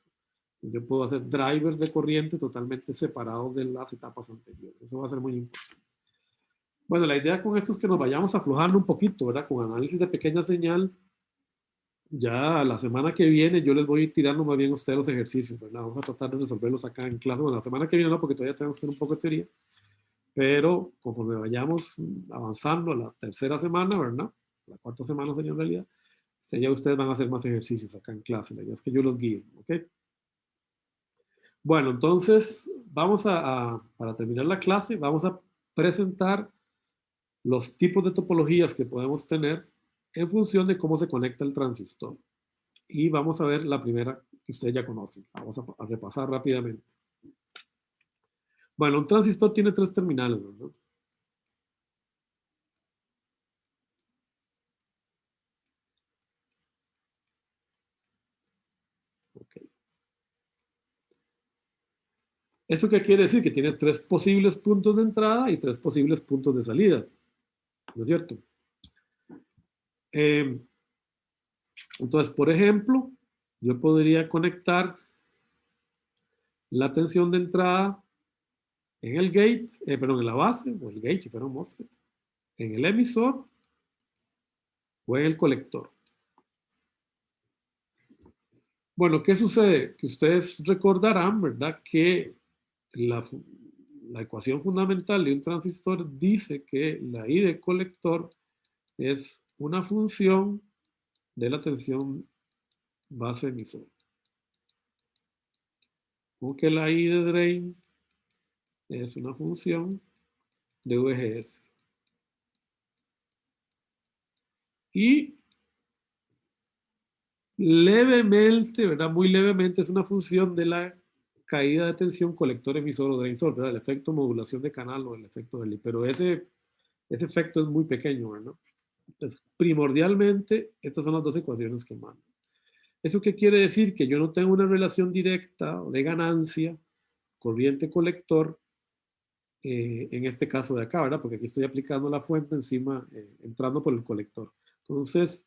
[SPEAKER 1] Yo puedo hacer drivers de corriente totalmente separados de las etapas anteriores. Eso va a ser muy importante. Bueno, la idea con esto es que nos vayamos aflojando un poquito, ¿verdad? Con análisis de pequeña señal. Ya la semana que viene yo les voy a ir tirando más bien a ustedes los ejercicios, ¿verdad? Vamos a tratar de resolverlos acá en clase. Bueno, la semana que viene no, porque todavía tenemos que hacer un poco de teoría. Pero conforme vayamos avanzando a la tercera semana, ¿verdad? La cuarta semana sería en realidad. Ya ustedes van a hacer más ejercicios acá en clase. La idea es que yo los guíe, ¿ok? Bueno, entonces vamos para terminar la clase, vamos a presentar los tipos de topologías que podemos tener en función de cómo se conecta el transistor. Y vamos a ver la primera que ustedes ya conocen. Vamos a repasar rápidamente. Bueno, un transistor tiene 3 terminales, ¿verdad? Ok. ¿Eso qué quiere decir? Que tiene 3 posibles puntos de entrada y 3 posibles puntos de salida. ¿No es cierto? Entonces, por ejemplo, yo podría conectar la tensión de entrada en el gate, perdón, en la base, o el gate, si fuera un MOSFET, en el emisor o en el colector. Bueno, ¿qué sucede? Que ustedes recordarán, ¿verdad? Que la ecuación fundamental de un transistor dice que la I de colector es una función de la tensión base emisor. Como que la I de drain es una función de VGS. Y levemente, ¿verdad? Muy levemente es una función de la caída de tensión colector-emisor o drain-source, ¿verdad? El efecto modulación de canal o el efecto de Lee. Pero ese efecto es muy pequeño, ¿verdad? Entonces, primordialmente, estas son las 2 ecuaciones que mandan. ¿Eso qué quiere decir? Que yo no tengo una relación directa de ganancia, corriente colector, en este caso de acá, ¿verdad? Porque aquí estoy aplicando la fuente encima, entrando por el colector. Entonces,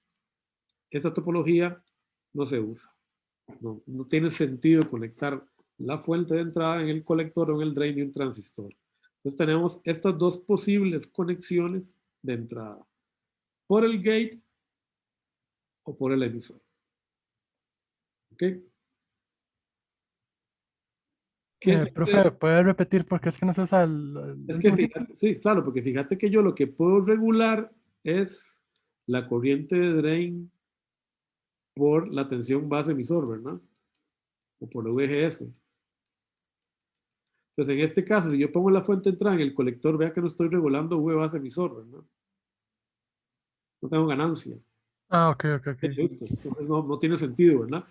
[SPEAKER 1] esta topología no se usa. No tiene sentido conectar la fuente de entrada en el colector o en el drain de un transistor. Entonces tenemos estas 2 posibles conexiones de entrada. Por el gate o por el emisor. ¿Ok?
[SPEAKER 5] Profe, ¿puede repetir por qué es que no se usa el
[SPEAKER 1] Es que
[SPEAKER 5] último tipo?
[SPEAKER 1] fíjate, sí, claro, porque fíjate que yo lo que puedo regular es la corriente de drain por la tensión base emisor, ¿verdad? O por VGS. Entonces, en este caso, si yo pongo la fuente de entrada en el colector, vea que no estoy regulando V base emisor, ¿verdad? No tengo ganancia.
[SPEAKER 5] Ah, ok.
[SPEAKER 1] Entonces no tiene sentido, ¿verdad?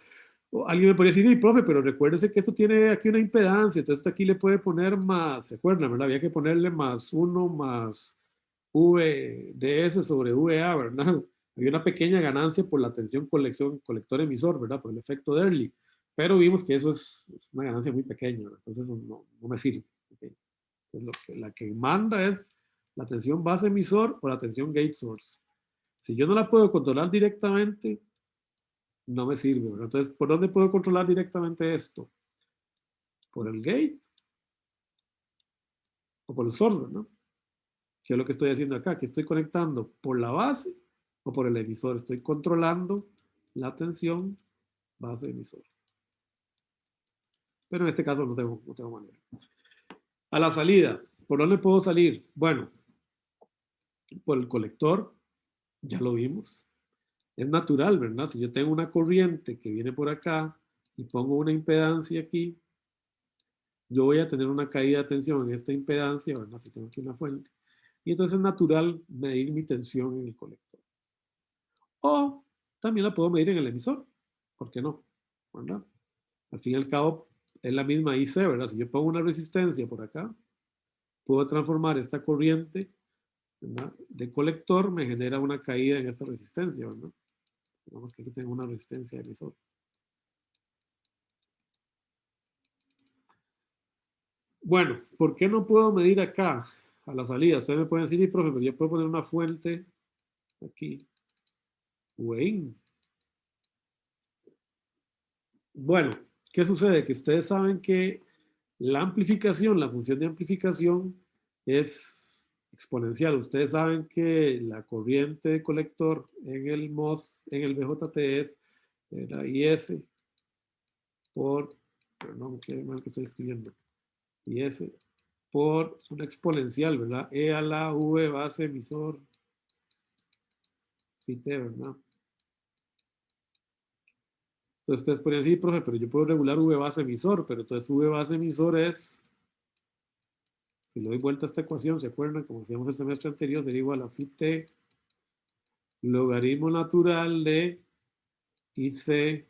[SPEAKER 1] O alguien me podría decir, "Ey, profe, pero recuérdese que esto tiene aquí una impedancia, entonces esto aquí le puede poner más, ¿se acuerdan, verdad? Había que ponerle más 1 más VDS sobre VA, ¿verdad? Había una pequeña ganancia por la tensión colector-emisor, ¿verdad? Por el efecto de Early. Pero vimos que eso es una ganancia muy pequeña, ¿verdad? Entonces no me sirve. ¿Okay? Entonces la que manda es la tensión base emisor o la tensión gate source. Si yo no la puedo controlar directamente, no me sirve, ¿verdad? Entonces, ¿por dónde puedo controlar directamente esto? ¿Por el gate? ¿O por el source, ¿no? ¿Qué es lo que estoy haciendo acá? Que estoy conectando por la base o por el emisor. Estoy controlando la tensión base emisor. Pero en este caso no tengo manera. A la salida, ¿por dónde puedo salir? Bueno, por el colector, ya lo vimos. Es natural, ¿verdad? Si yo tengo una corriente que viene por acá y pongo una impedancia aquí, yo voy a tener una caída de tensión en esta impedancia, ¿verdad? Si tengo aquí una fuente. Y entonces es natural medir mi tensión en el colector. O también la puedo medir en el emisor. ¿Por qué no? ¿verdad? Al fin y al cabo, es la misma IC, ¿verdad? Si yo pongo una resistencia por acá, puedo transformar esta corriente, ¿verdad?, de colector, me genera una caída en esta resistencia, ¿verdad? Digamos que aquí tengo una resistencia de emisor. Bueno, ¿por qué no puedo medir acá a la salida? Ustedes me pueden decir, "Y, profe, pero yo puedo poner una fuente aquí. Wayne. Bueno, ¿qué sucede? Que ustedes saben que la amplificación, la función de amplificación es exponencial. Ustedes saben que la corriente de colector en el MOS, en el BJT es la IS por, perdón, qué mal que estoy escribiendo, IS por una exponencial, ¿verdad? E a la V base emisor phi t, ¿verdad? Entonces ustedes podrían decir, profe, pero yo puedo regular V base emisor, pero entonces V base emisor es, si le doy vuelta a esta ecuación, ¿se acuerdan? Como hacíamos el semestre anterior, sería igual a phi t logaritmo natural de IC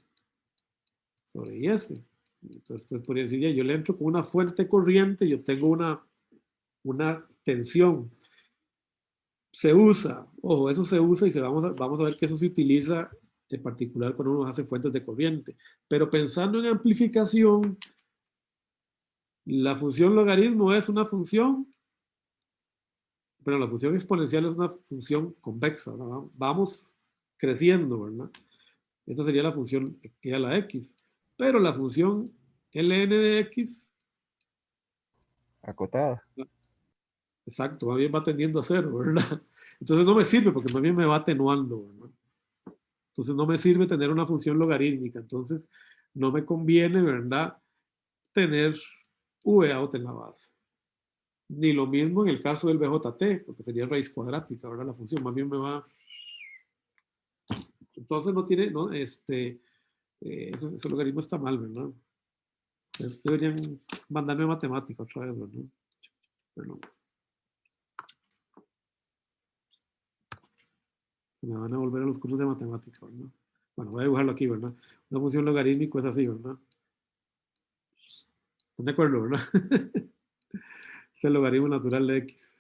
[SPEAKER 1] sobre IS. Entonces ustedes podrían decir, ya, yo le entro con una fuente corriente, yo tengo una tensión. Se usa, ojo, eso se usa y vamos a ver que eso se utiliza en particular cuando uno hace fuentes de corriente. Pero pensando en amplificación, la función logaritmo es una función, pero la función exponencial es una función convexa, ¿verdad? Vamos creciendo, ¿verdad? Esta sería la función e a la x. Pero la función ln de x,
[SPEAKER 2] Acotada.
[SPEAKER 1] exacto, más bien va tendiendo a cero, ¿verdad? Entonces no me sirve porque más bien me va atenuando, ¿verdad? Entonces no me sirve tener una función logarítmica. Entonces no me conviene, ¿verdad?, tener v out en la base. Ni lo mismo en el caso del BJT, porque sería raíz cuadrática, ¿verdad? La función más bien me va... Entonces no tiene, ¿no? Ese logaritmo está mal, ¿verdad? Entonces deberían mandarme matemática otra vez, ¿verdad? Perdón. Me van a volver a los cursos de matemática, ¿verdad? Bueno, voy a dibujarlo aquí, ¿verdad? Una función logarítmica es así, ¿verdad? ¿Están de acuerdo, verdad? Es el logaritmo natural de x.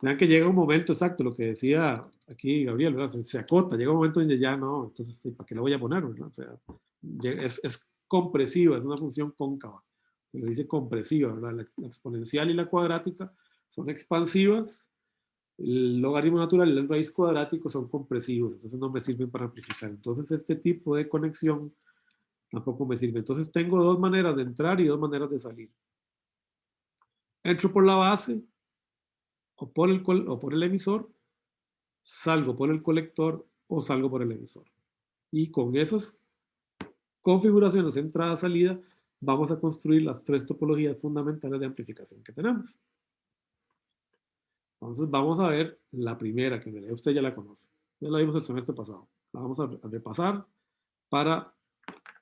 [SPEAKER 1] Vean que llega un momento exacto, lo que decía aquí Gabriel, ¿verdad? Se acota, llega un momento donde ya no, entonces, ¿para qué lo voy a poner, verdad? O sea, es compresiva, es una función cóncava. Se le dice compresiva, ¿verdad? La exponencial y la cuadrática son expansivas, el logaritmo natural y el raíz cuadrático son compresivos, entonces no me sirven para amplificar. Entonces este tipo de conexión tampoco me sirve. Entonces tengo dos maneras de entrar y dos maneras de salir. Entro por la base o por el emisor, salgo por el colector o salgo por el emisor. Y con esas configuraciones entrada-salida vamos a construir las tres topologías fundamentales de amplificación que tenemos. Entonces vamos a ver la primera, que en realidad usted ya la conoce. Ya la vimos el semestre pasado. La vamos a repasar para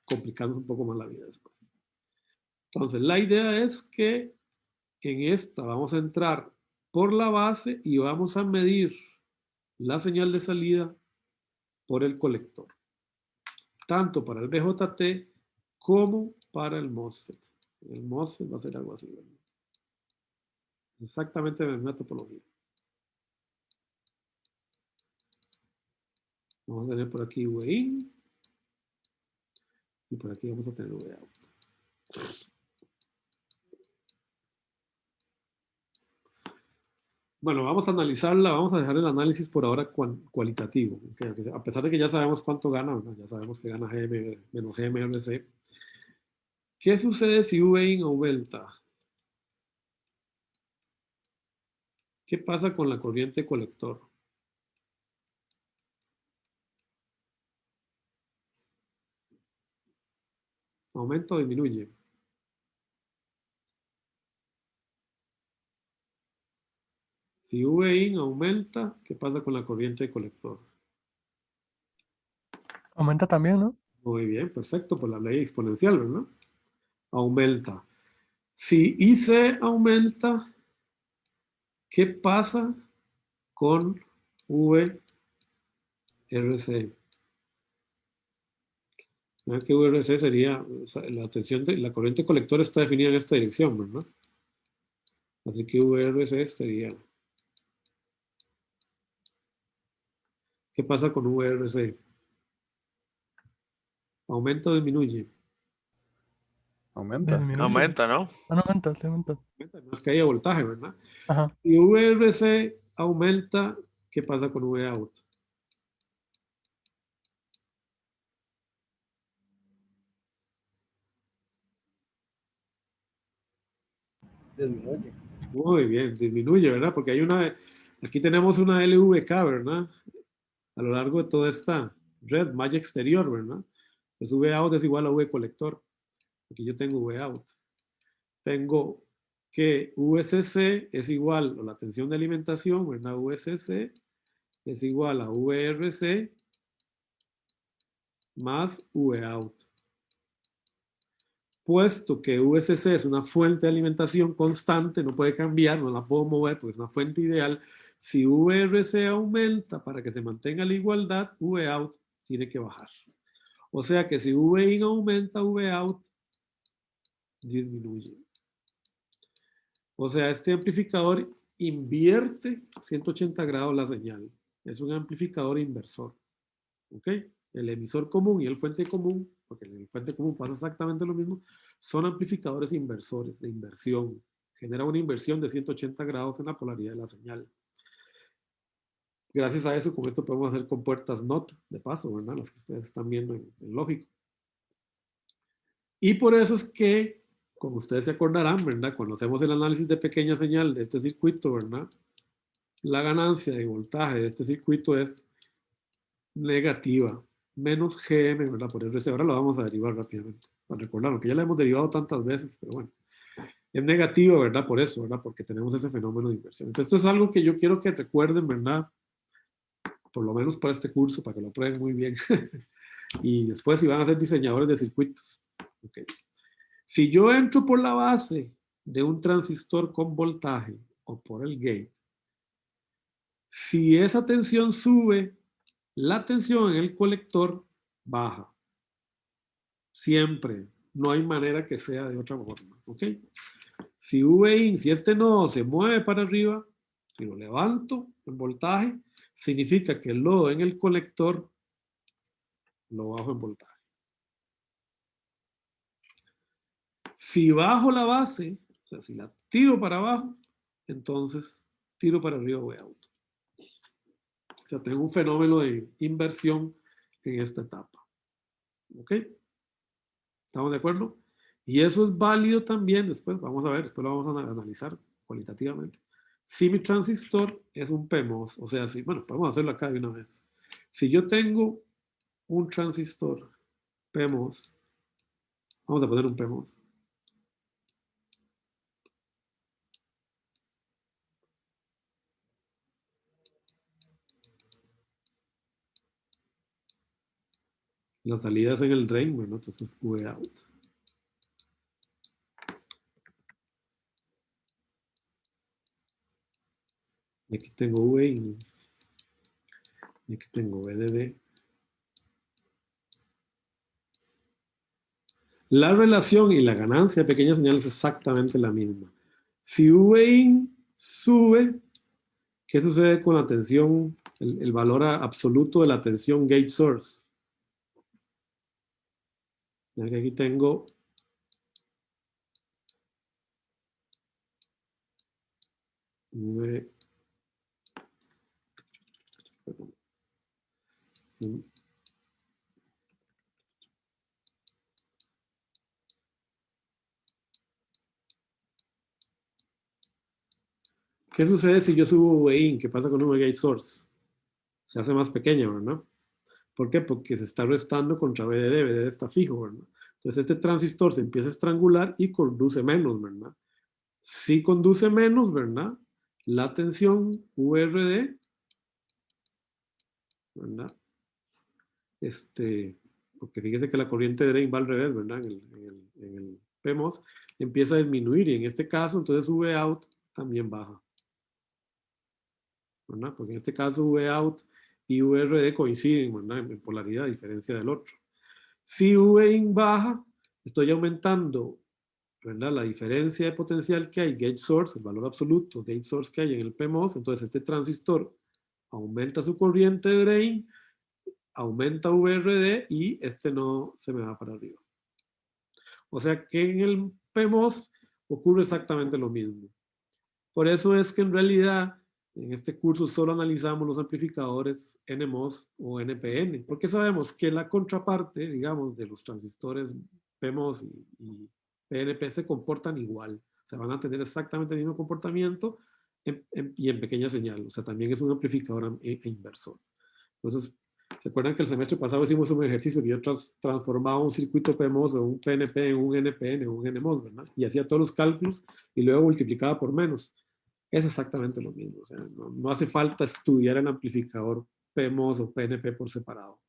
[SPEAKER 1] complicarnos un poco más la vida después. Entonces la idea es que en esta vamos a entrar por la base y vamos a medir la señal de salida por el colector, tanto para el BJT como para el MOSFET. El MOSFET va a ser algo así, ¿verdad? Exactamente la misma topología. Vamos a tener por aquí VIN y por aquí vamos a tener VOUT. Bueno, vamos a analizarla, vamos a dejar el análisis por ahora cualitativo. A pesar de que ya sabemos cuánto gana, ¿verdad? Ya sabemos que gana GM menos GMRC. ¿Qué sucede si VIN aumenta? ¿Qué pasa con la corriente colector? ¿Aumenta o disminuye? Si VIN aumenta, ¿qué pasa con la corriente colector?
[SPEAKER 5] Aumenta también, ¿no?
[SPEAKER 1] Muy bien, perfecto, por la ley exponencial, ¿verdad? Aumenta. Si IC aumenta, ¿qué pasa con VRC? Vean que VRC sería, la tensión de la corriente colector está definida en esta dirección, ¿verdad? Así que VRC sería. ¿Qué pasa con VRC? ¿Aumenta o disminuye?
[SPEAKER 2] Aumenta.
[SPEAKER 5] Disminuye.
[SPEAKER 3] Aumenta, ¿no?
[SPEAKER 5] Ah, no aumenta, sí aumenta.
[SPEAKER 1] Aumenta, más que haya voltaje, ¿verdad?
[SPEAKER 5] Ajá.
[SPEAKER 1] Si VRC aumenta, ¿qué pasa con Vout?
[SPEAKER 6] Disminuye.
[SPEAKER 1] Muy bien, disminuye, ¿verdad? Porque hay una, aquí tenemos una LVK, ¿verdad? A lo largo de toda esta red, malla exterior, ¿verdad? Pues Vout es igual a V colector. Aquí yo tengo Vout. Tengo que VCC es igual a la tensión de alimentación, ¿verdad? VCC es igual a VRC más Vout. Puesto que VCC es una fuente de alimentación constante, no puede cambiar, no la puedo mover porque es una fuente ideal. Si VRC aumenta para que se mantenga la igualdad, Vout tiene que bajar. O sea que si Vin aumenta, Vout disminuye. O sea, este amplificador invierte 180 grados la señal. Es un amplificador inversor. ¿Ok? El emisor común y el fuente común, porque en el fuente común pasa exactamente lo mismo, son amplificadores inversores, de inversión. Genera una inversión de 180 grados en la polaridad de la señal. Gracias a eso, con esto podemos hacer compuertas NOT, de paso, ¿verdad? Las que ustedes están viendo en lógico. Y por eso es que, como ustedes se acordarán, ¿verdad? Cuando hacemos el análisis de pequeña señal de este circuito, ¿verdad? La ganancia de voltaje de este circuito es negativa, menos GM, ¿verdad? Por RC. Ahora lo vamos a derivar rápidamente, para recordarlo, que ya lo hemos derivado tantas veces, pero bueno. Es negativo, ¿verdad? Por eso, ¿verdad? Porque tenemos ese fenómeno de inversión. Entonces, esto es algo que yo quiero que recuerden, ¿verdad? Por lo menos para este curso, para que lo aprueben muy bien. Y después, si van a ser diseñadores de circuitos. Okay. Si yo entro por la base de un transistor con voltaje o por el gate, si esa tensión sube, la tensión en el colector baja. Siempre. No hay manera que sea de otra forma. ¿Ok? Si Vin, si este nodo se mueve para arriba y lo levanto en voltaje, significa que el lodo en el colector lo bajo en voltaje. Si bajo la base, o sea, si la tiro para abajo, entonces tiro para arriba Vout. O sea, tengo un fenómeno de inversión en esta etapa. ¿Ok? ¿Estamos de acuerdo? Y eso es válido también, después vamos a ver, después lo vamos a analizar cualitativamente. Si mi transistor es un PMOS, o sea, si, bueno, podemos hacerlo acá de una vez. Si yo tengo un transistor PMOS, vamos a poner un PMOS. La salida es en el drain, bueno, entonces Vout. Y aquí tengo Vin. Y aquí tengo VDD. La relación y la ganancia de pequeñas señales es exactamente la misma. Si Vin sube, ¿qué sucede con la tensión, el valor absoluto de la tensión gate source? Ya que aquí tengo V. ¿Qué sucede si yo subo VIN? ¿Qué pasa con un gate source? Se hace más pequeña, ¿verdad? ¿Por qué? Porque se está restando contra VDD. VDD está fijo, ¿verdad? Entonces este transistor se empieza a estrangular y conduce menos, ¿verdad? Si conduce menos, ¿verdad? La tensión VRD, ¿verdad? Porque fíjese que la corriente de drain va al revés, ¿verdad? En el PMOS empieza a disminuir y en este caso, entonces Vout también baja, ¿verdad? Porque en este caso Vout y VRD coinciden, ¿verdad? En polaridad, a diferencia del otro. Si Vin baja, estoy aumentando, ¿verdad?, la diferencia de potencial que hay, gate source, el valor absoluto, gate source que hay en el PMOS. Entonces este transistor aumenta su corriente de drain, aumenta VRD y este no se me va para arriba. O sea que en el PMOS ocurre exactamente lo mismo. Por eso es que en realidad en este curso solo analizamos los amplificadores NMOS o NPN, porque sabemos que la contraparte, digamos, de los transistores PMOS y PNP se comportan igual. O sea, van a tener exactamente el mismo comportamiento y en pequeña señal. O sea, también es un amplificador inversor. Entonces, ¿se acuerdan que el semestre pasado hicimos un ejercicio que yo transformaba un circuito PMOS o un PNP en un NPN o un NMOS, ¿verdad? Y hacía todos los cálculos y luego multiplicaba por menos. Es exactamente lo mismo. O sea, no hace falta estudiar el amplificador PMOS o PNP por separado.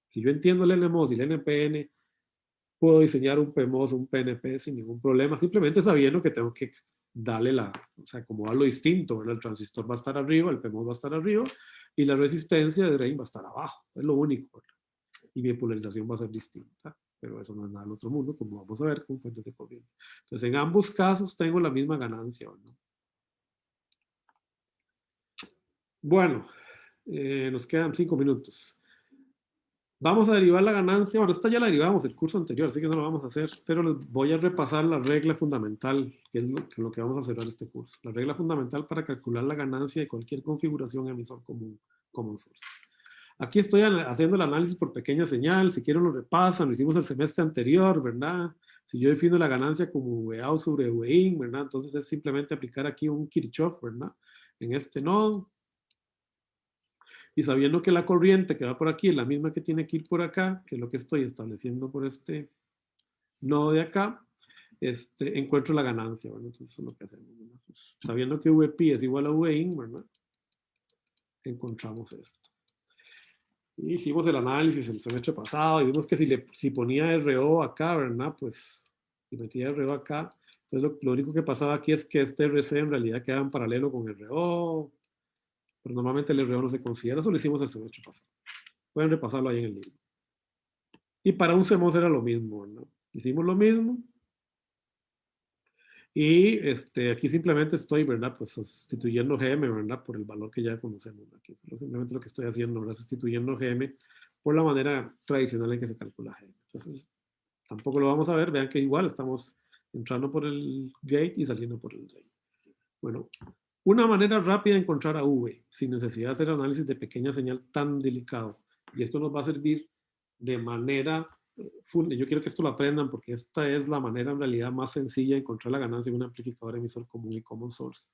[SPEAKER 1] Si yo entiendo el NMOS y el NPN, puedo diseñar un PMOS o un PNP sin ningún problema, simplemente sabiendo que tengo que darle o sea, acomodarlo distinto, ¿verdad? El transistor va a estar arriba, el PMOS va a estar arriba y la resistencia de drain va a estar abajo. Es lo único, ¿verdad? Y mi polarización va a ser distinta, pero eso no es nada del otro mundo, como vamos a ver con fuentes de corriente. Entonces, en ambos casos tengo la misma ganancia, ¿no? Bueno, nos quedan 5 minutos. Vamos a derivar la ganancia. Bueno, esta ya la derivamos el curso anterior, así que no lo vamos a hacer, pero les voy a repasar la regla fundamental, que es lo que vamos a cerrar este curso. La regla fundamental para calcular la ganancia de cualquier configuración emisor común, common source. Aquí estoy haciendo el análisis por pequeña señal. Si quieren lo repasan, lo hicimos el semestre anterior, ¿verdad? Si yo defino la ganancia como VOUT sobre VIN, ¿verdad? Entonces es simplemente aplicar aquí un Kirchhoff, ¿verdad? En este nodo. Y sabiendo que la corriente que va por aquí es la misma que tiene que ir por acá, que es lo que estoy estableciendo por este nodo de acá, encuentro la ganancia, ¿verdad? Entonces eso es lo que hacemos, ¿verdad? Pues, sabiendo que VP es igual a VIN, ¿verdad? Encontramos esto. Y hicimos el análisis el semestre pasado y vimos que si ponía RO acá, ¿verdad? Pues si metía RO acá, entonces lo único que pasaba aquí es que este RC en realidad quedaba en paralelo con RO, pero normalmente el RO no se considera. Eso lo hicimos el semestre pasado. Pueden repasarlo ahí en el libro. Y para un CMOS era lo mismo, ¿no? Hicimos lo mismo. Y aquí simplemente estoy, ¿verdad? Pues sustituyendo GM, ¿verdad? Por el valor que ya conocemos. Aquí simplemente lo que estoy haciendo, ¿verdad? Sustituyendo GM por la manera tradicional en que se calcula GM. Entonces, tampoco lo vamos a ver. Vean que igual estamos entrando por el gate y saliendo por el drain. Bueno, una manera rápida de encontrar a V, sin necesidad de hacer análisis de pequeña señal tan delicado. Y esto nos va a servir de manera, yo quiero que esto lo aprendan porque esta es la manera en realidad más sencilla de encontrar la ganancia de un amplificador emisor común y common source.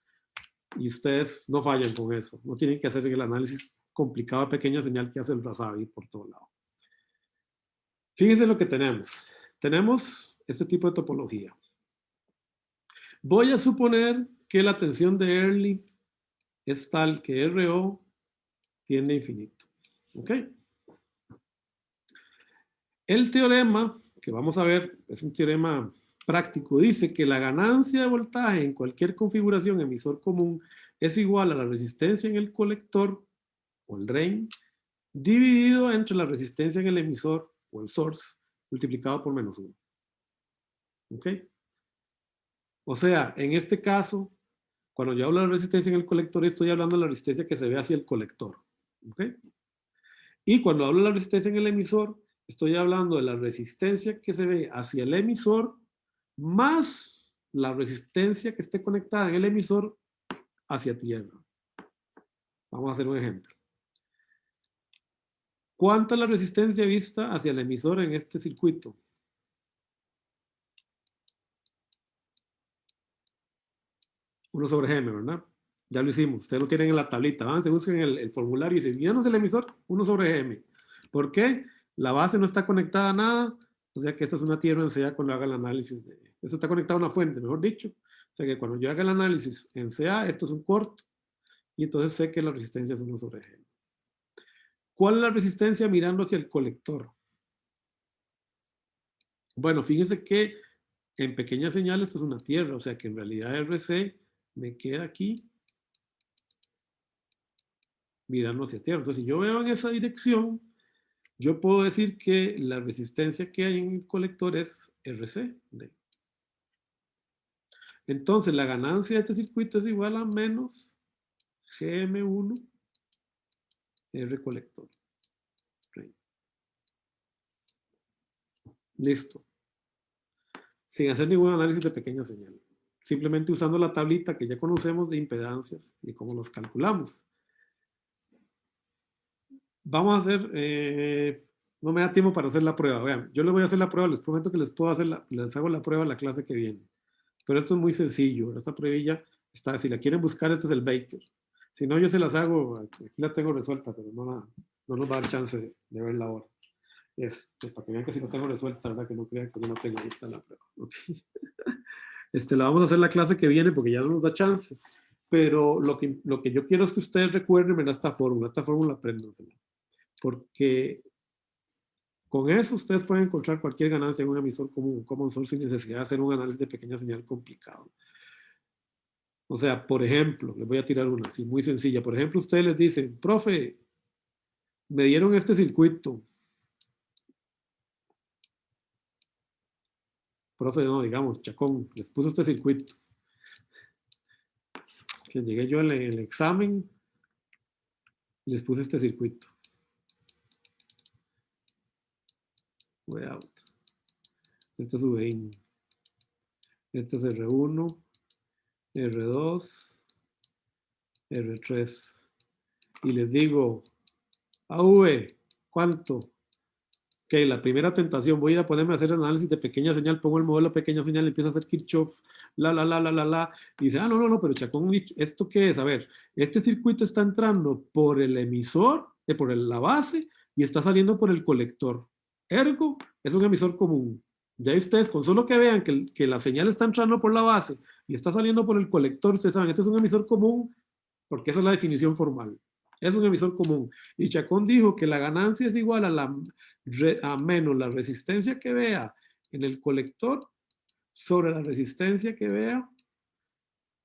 [SPEAKER 1] Y ustedes no fallan con eso. No tienen que hacer el análisis complicado de pequeña señal que hace el Razavi por todo lado. Fíjense lo que tenemos. Tenemos este tipo de topología. Voy a suponer que la tensión de Early es tal que RO tiende a infinito. ¿Ok? El teorema que vamos a ver es un teorema práctico. Dice que la ganancia de voltaje en cualquier configuración emisor común es igual a la resistencia en el colector o el drain dividido entre la resistencia en el emisor o el source multiplicado por menos 1. ¿Ok? O sea, en este caso, cuando yo hablo de resistencia en el colector, estoy hablando de la resistencia que se ve hacia el colector. ¿Ok? Y cuando hablo de la resistencia en el emisor, estoy hablando de la resistencia que se ve hacia el emisor más la resistencia que esté conectada en el emisor hacia tierra. Vamos a hacer un ejemplo. ¿Cuánta es la resistencia vista hacia el emisor en este circuito? Uno sobre Gm, ¿verdad? Ya lo hicimos. Ustedes lo tienen en la tablita. Van, se busquen el formulario y dicen, míranos el emisor, 1 sobre Gm. ¿Por qué? La base no está conectada a nada. O sea que esta es una tierra en CA cuando haga el análisis. Esto está conectado a una fuente, mejor dicho. O sea que cuando yo haga el análisis en CA, esto es un corto. Y entonces sé que la resistencia es 1 sobre Gm. ¿Cuál es la resistencia mirando hacia el colector? Bueno, fíjense que en pequeña señal esto es una tierra. O sea que en realidad RC me queda aquí mirando hacia tierra. Entonces, si yo veo en esa dirección, yo puedo decir que la resistencia que hay en el colector es RC. Entonces, la ganancia de este circuito es igual a menos GM1 R colector. Listo. Sin hacer ningún análisis de pequeña señal. Simplemente usando la tablita que ya conocemos de impedancias y cómo los calculamos. Vamos a hacer, no me da tiempo para hacer la prueba. Vean, yo les voy a hacer la prueba, les prometo que les hago la prueba en la clase que viene. Pero esto es muy sencillo. Esta pruebilla está, si la quieren buscar, este es el Baker. Si no, yo se las hago, aquí la tengo resuelta, pero no nos va a dar chance de verla ahora. Para que vean que si no tengo resuelta, ¿verdad? Que no crean que no la tengo lista la prueba. Okay. La vamos a hacer la clase que viene porque ya no nos da chance. Pero lo que yo quiero es que ustedes recuerden esta fórmula apréndansela. Porque con eso ustedes pueden encontrar cualquier ganancia en un emisor común, un common source, sin necesidad de hacer un análisis de pequeña señal complicado. O sea, por ejemplo, les voy a tirar una así muy sencilla. Por ejemplo, ustedes les dicen, profe, me dieron este circuito. Profe, no, digamos, Chacón, les puso este circuito. Que llegué yo en el examen, les puse este circuito. Way out. Este es VIN. Este es R1, R2, R3. Y les digo, AV, ¿cuánto? Ok, la primera tentación, voy a ir a ponerme a hacer análisis de pequeña señal, pongo el modelo de pequeña señal, empiezo a hacer Kirchhoff, y dice, no, pero Chacón, ¿esto qué es? A ver, este circuito está entrando por el emisor, por la base, y está saliendo por el colector. Ergo, es un emisor común. Ya ustedes, con solo que vean que la señal está entrando por la base y está saliendo por el colector, ustedes saben, este es un emisor común, porque esa es la definición formal. Es un emisor común. Y Chacón dijo que la ganancia es igual a menos la resistencia que vea en el colector sobre la resistencia que vea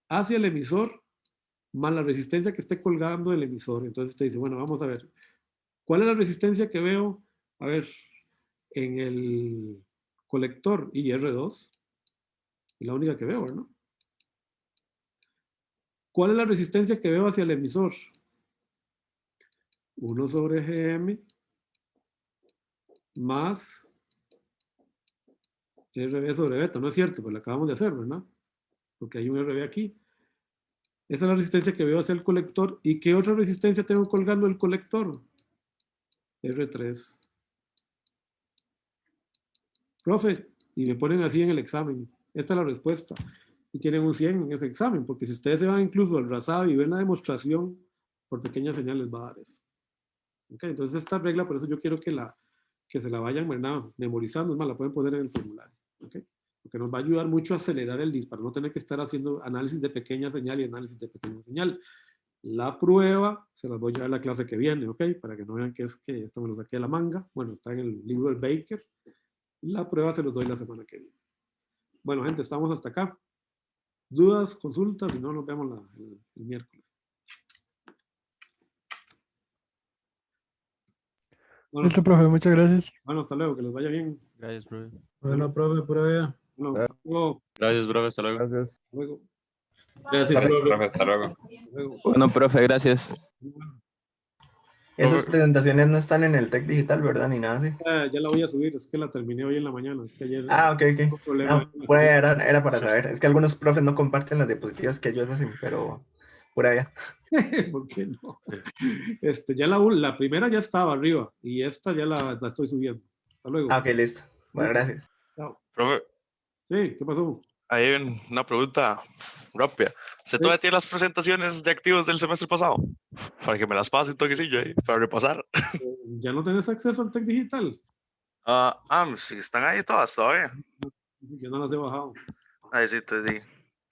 [SPEAKER 1] hacia el emisor más la resistencia que esté colgando del emisor. Entonces usted dice, bueno, vamos a ver. ¿Cuál es la resistencia que veo? A ver, en el colector IR2. Es la única que veo, ¿no? ¿Cuál es la resistencia que veo hacia el emisor? 1 sobre GM más RB sobre beta. No es cierto, pues lo acabamos de hacer, ¿verdad? Porque hay un RB aquí. Esa es la resistencia que veo hacia el colector. ¿Y qué otra resistencia tengo colgando el colector? R3. Profe, y me ponen así en el examen. Esta es la respuesta. Y tienen un 100 en ese examen, porque si ustedes se van incluso al RASAB y ven la demostración, por pequeñas señales va a dar eso. Okay, entonces esta regla, por eso yo quiero que se la vayan, ¿verdad?, memorizando. Es más, la pueden poner en el formulario. Okay, porque nos va a ayudar mucho a acelerar el disparo, no tener que estar haciendo análisis de pequeña señal y análisis de pequeña señal. La prueba se las voy a llevar a la clase que viene, ¿ok? Para que no vean que es que esto me lo saqué de la manga. Bueno, está en el libro del Baker. La prueba se los doy la semana que viene. Bueno, gente, estamos hasta acá. ¿Dudas, consultas? Si no, nos vemos el miércoles. Bueno,
[SPEAKER 5] Listo, profe, muchas gracias.
[SPEAKER 1] bueno, hasta luego, que les vaya bien.
[SPEAKER 3] Gracias, profe.
[SPEAKER 8] Bueno, profe, pura vida.
[SPEAKER 1] Bueno, hasta luego.
[SPEAKER 3] Gracias, profe. Hasta luego.
[SPEAKER 2] Gracias.
[SPEAKER 1] Hasta luego. Gracias,
[SPEAKER 4] Gracias,
[SPEAKER 1] profe.
[SPEAKER 4] profe. Hasta luego.
[SPEAKER 1] Hasta luego.
[SPEAKER 9] Bueno, profe, gracias.
[SPEAKER 6] Esas presentaciones no están en el TEC digital, ¿verdad? Ni nada así.
[SPEAKER 1] Ya la voy a subir, es que la terminé hoy en la mañana. Es que ayer
[SPEAKER 6] Ah, ok,
[SPEAKER 1] tuve un
[SPEAKER 6] ok.
[SPEAKER 1] problema.
[SPEAKER 6] No, pura vida era para saber. Es que algunos profes no comparten las diapositivas que ellos hacen, pero pura vida.
[SPEAKER 1] ¿Por qué no? Ya la primera ya estaba arriba y esta ya la estoy subiendo. Hasta luego.
[SPEAKER 6] Ah, ok, listo. Bueno,
[SPEAKER 1] Listo.
[SPEAKER 6] gracias.
[SPEAKER 1] Chao.
[SPEAKER 3] Profe,
[SPEAKER 1] Sí, ¿qué pasó?
[SPEAKER 3] hay una pregunta rápida. ¿Se
[SPEAKER 1] Sí.
[SPEAKER 3] todavía tiene las presentaciones de activos del semestre pasado? Para que me las pase un toquecillo ahí, para repasar.
[SPEAKER 1] ¿Ya no tenés acceso al TEC digital?
[SPEAKER 3] Sí, están ahí todas todavía.
[SPEAKER 1] Yo no las he bajado.
[SPEAKER 3] Ahí sí te di.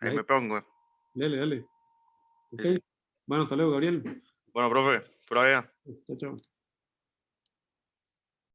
[SPEAKER 3] Ahí
[SPEAKER 1] Ahí.
[SPEAKER 3] me pongo.
[SPEAKER 1] Dale. Ok.
[SPEAKER 3] Sí.
[SPEAKER 1] Bueno, hasta luego, Gabriel.
[SPEAKER 3] Bueno, profe, por allá.
[SPEAKER 1] Chao, chao.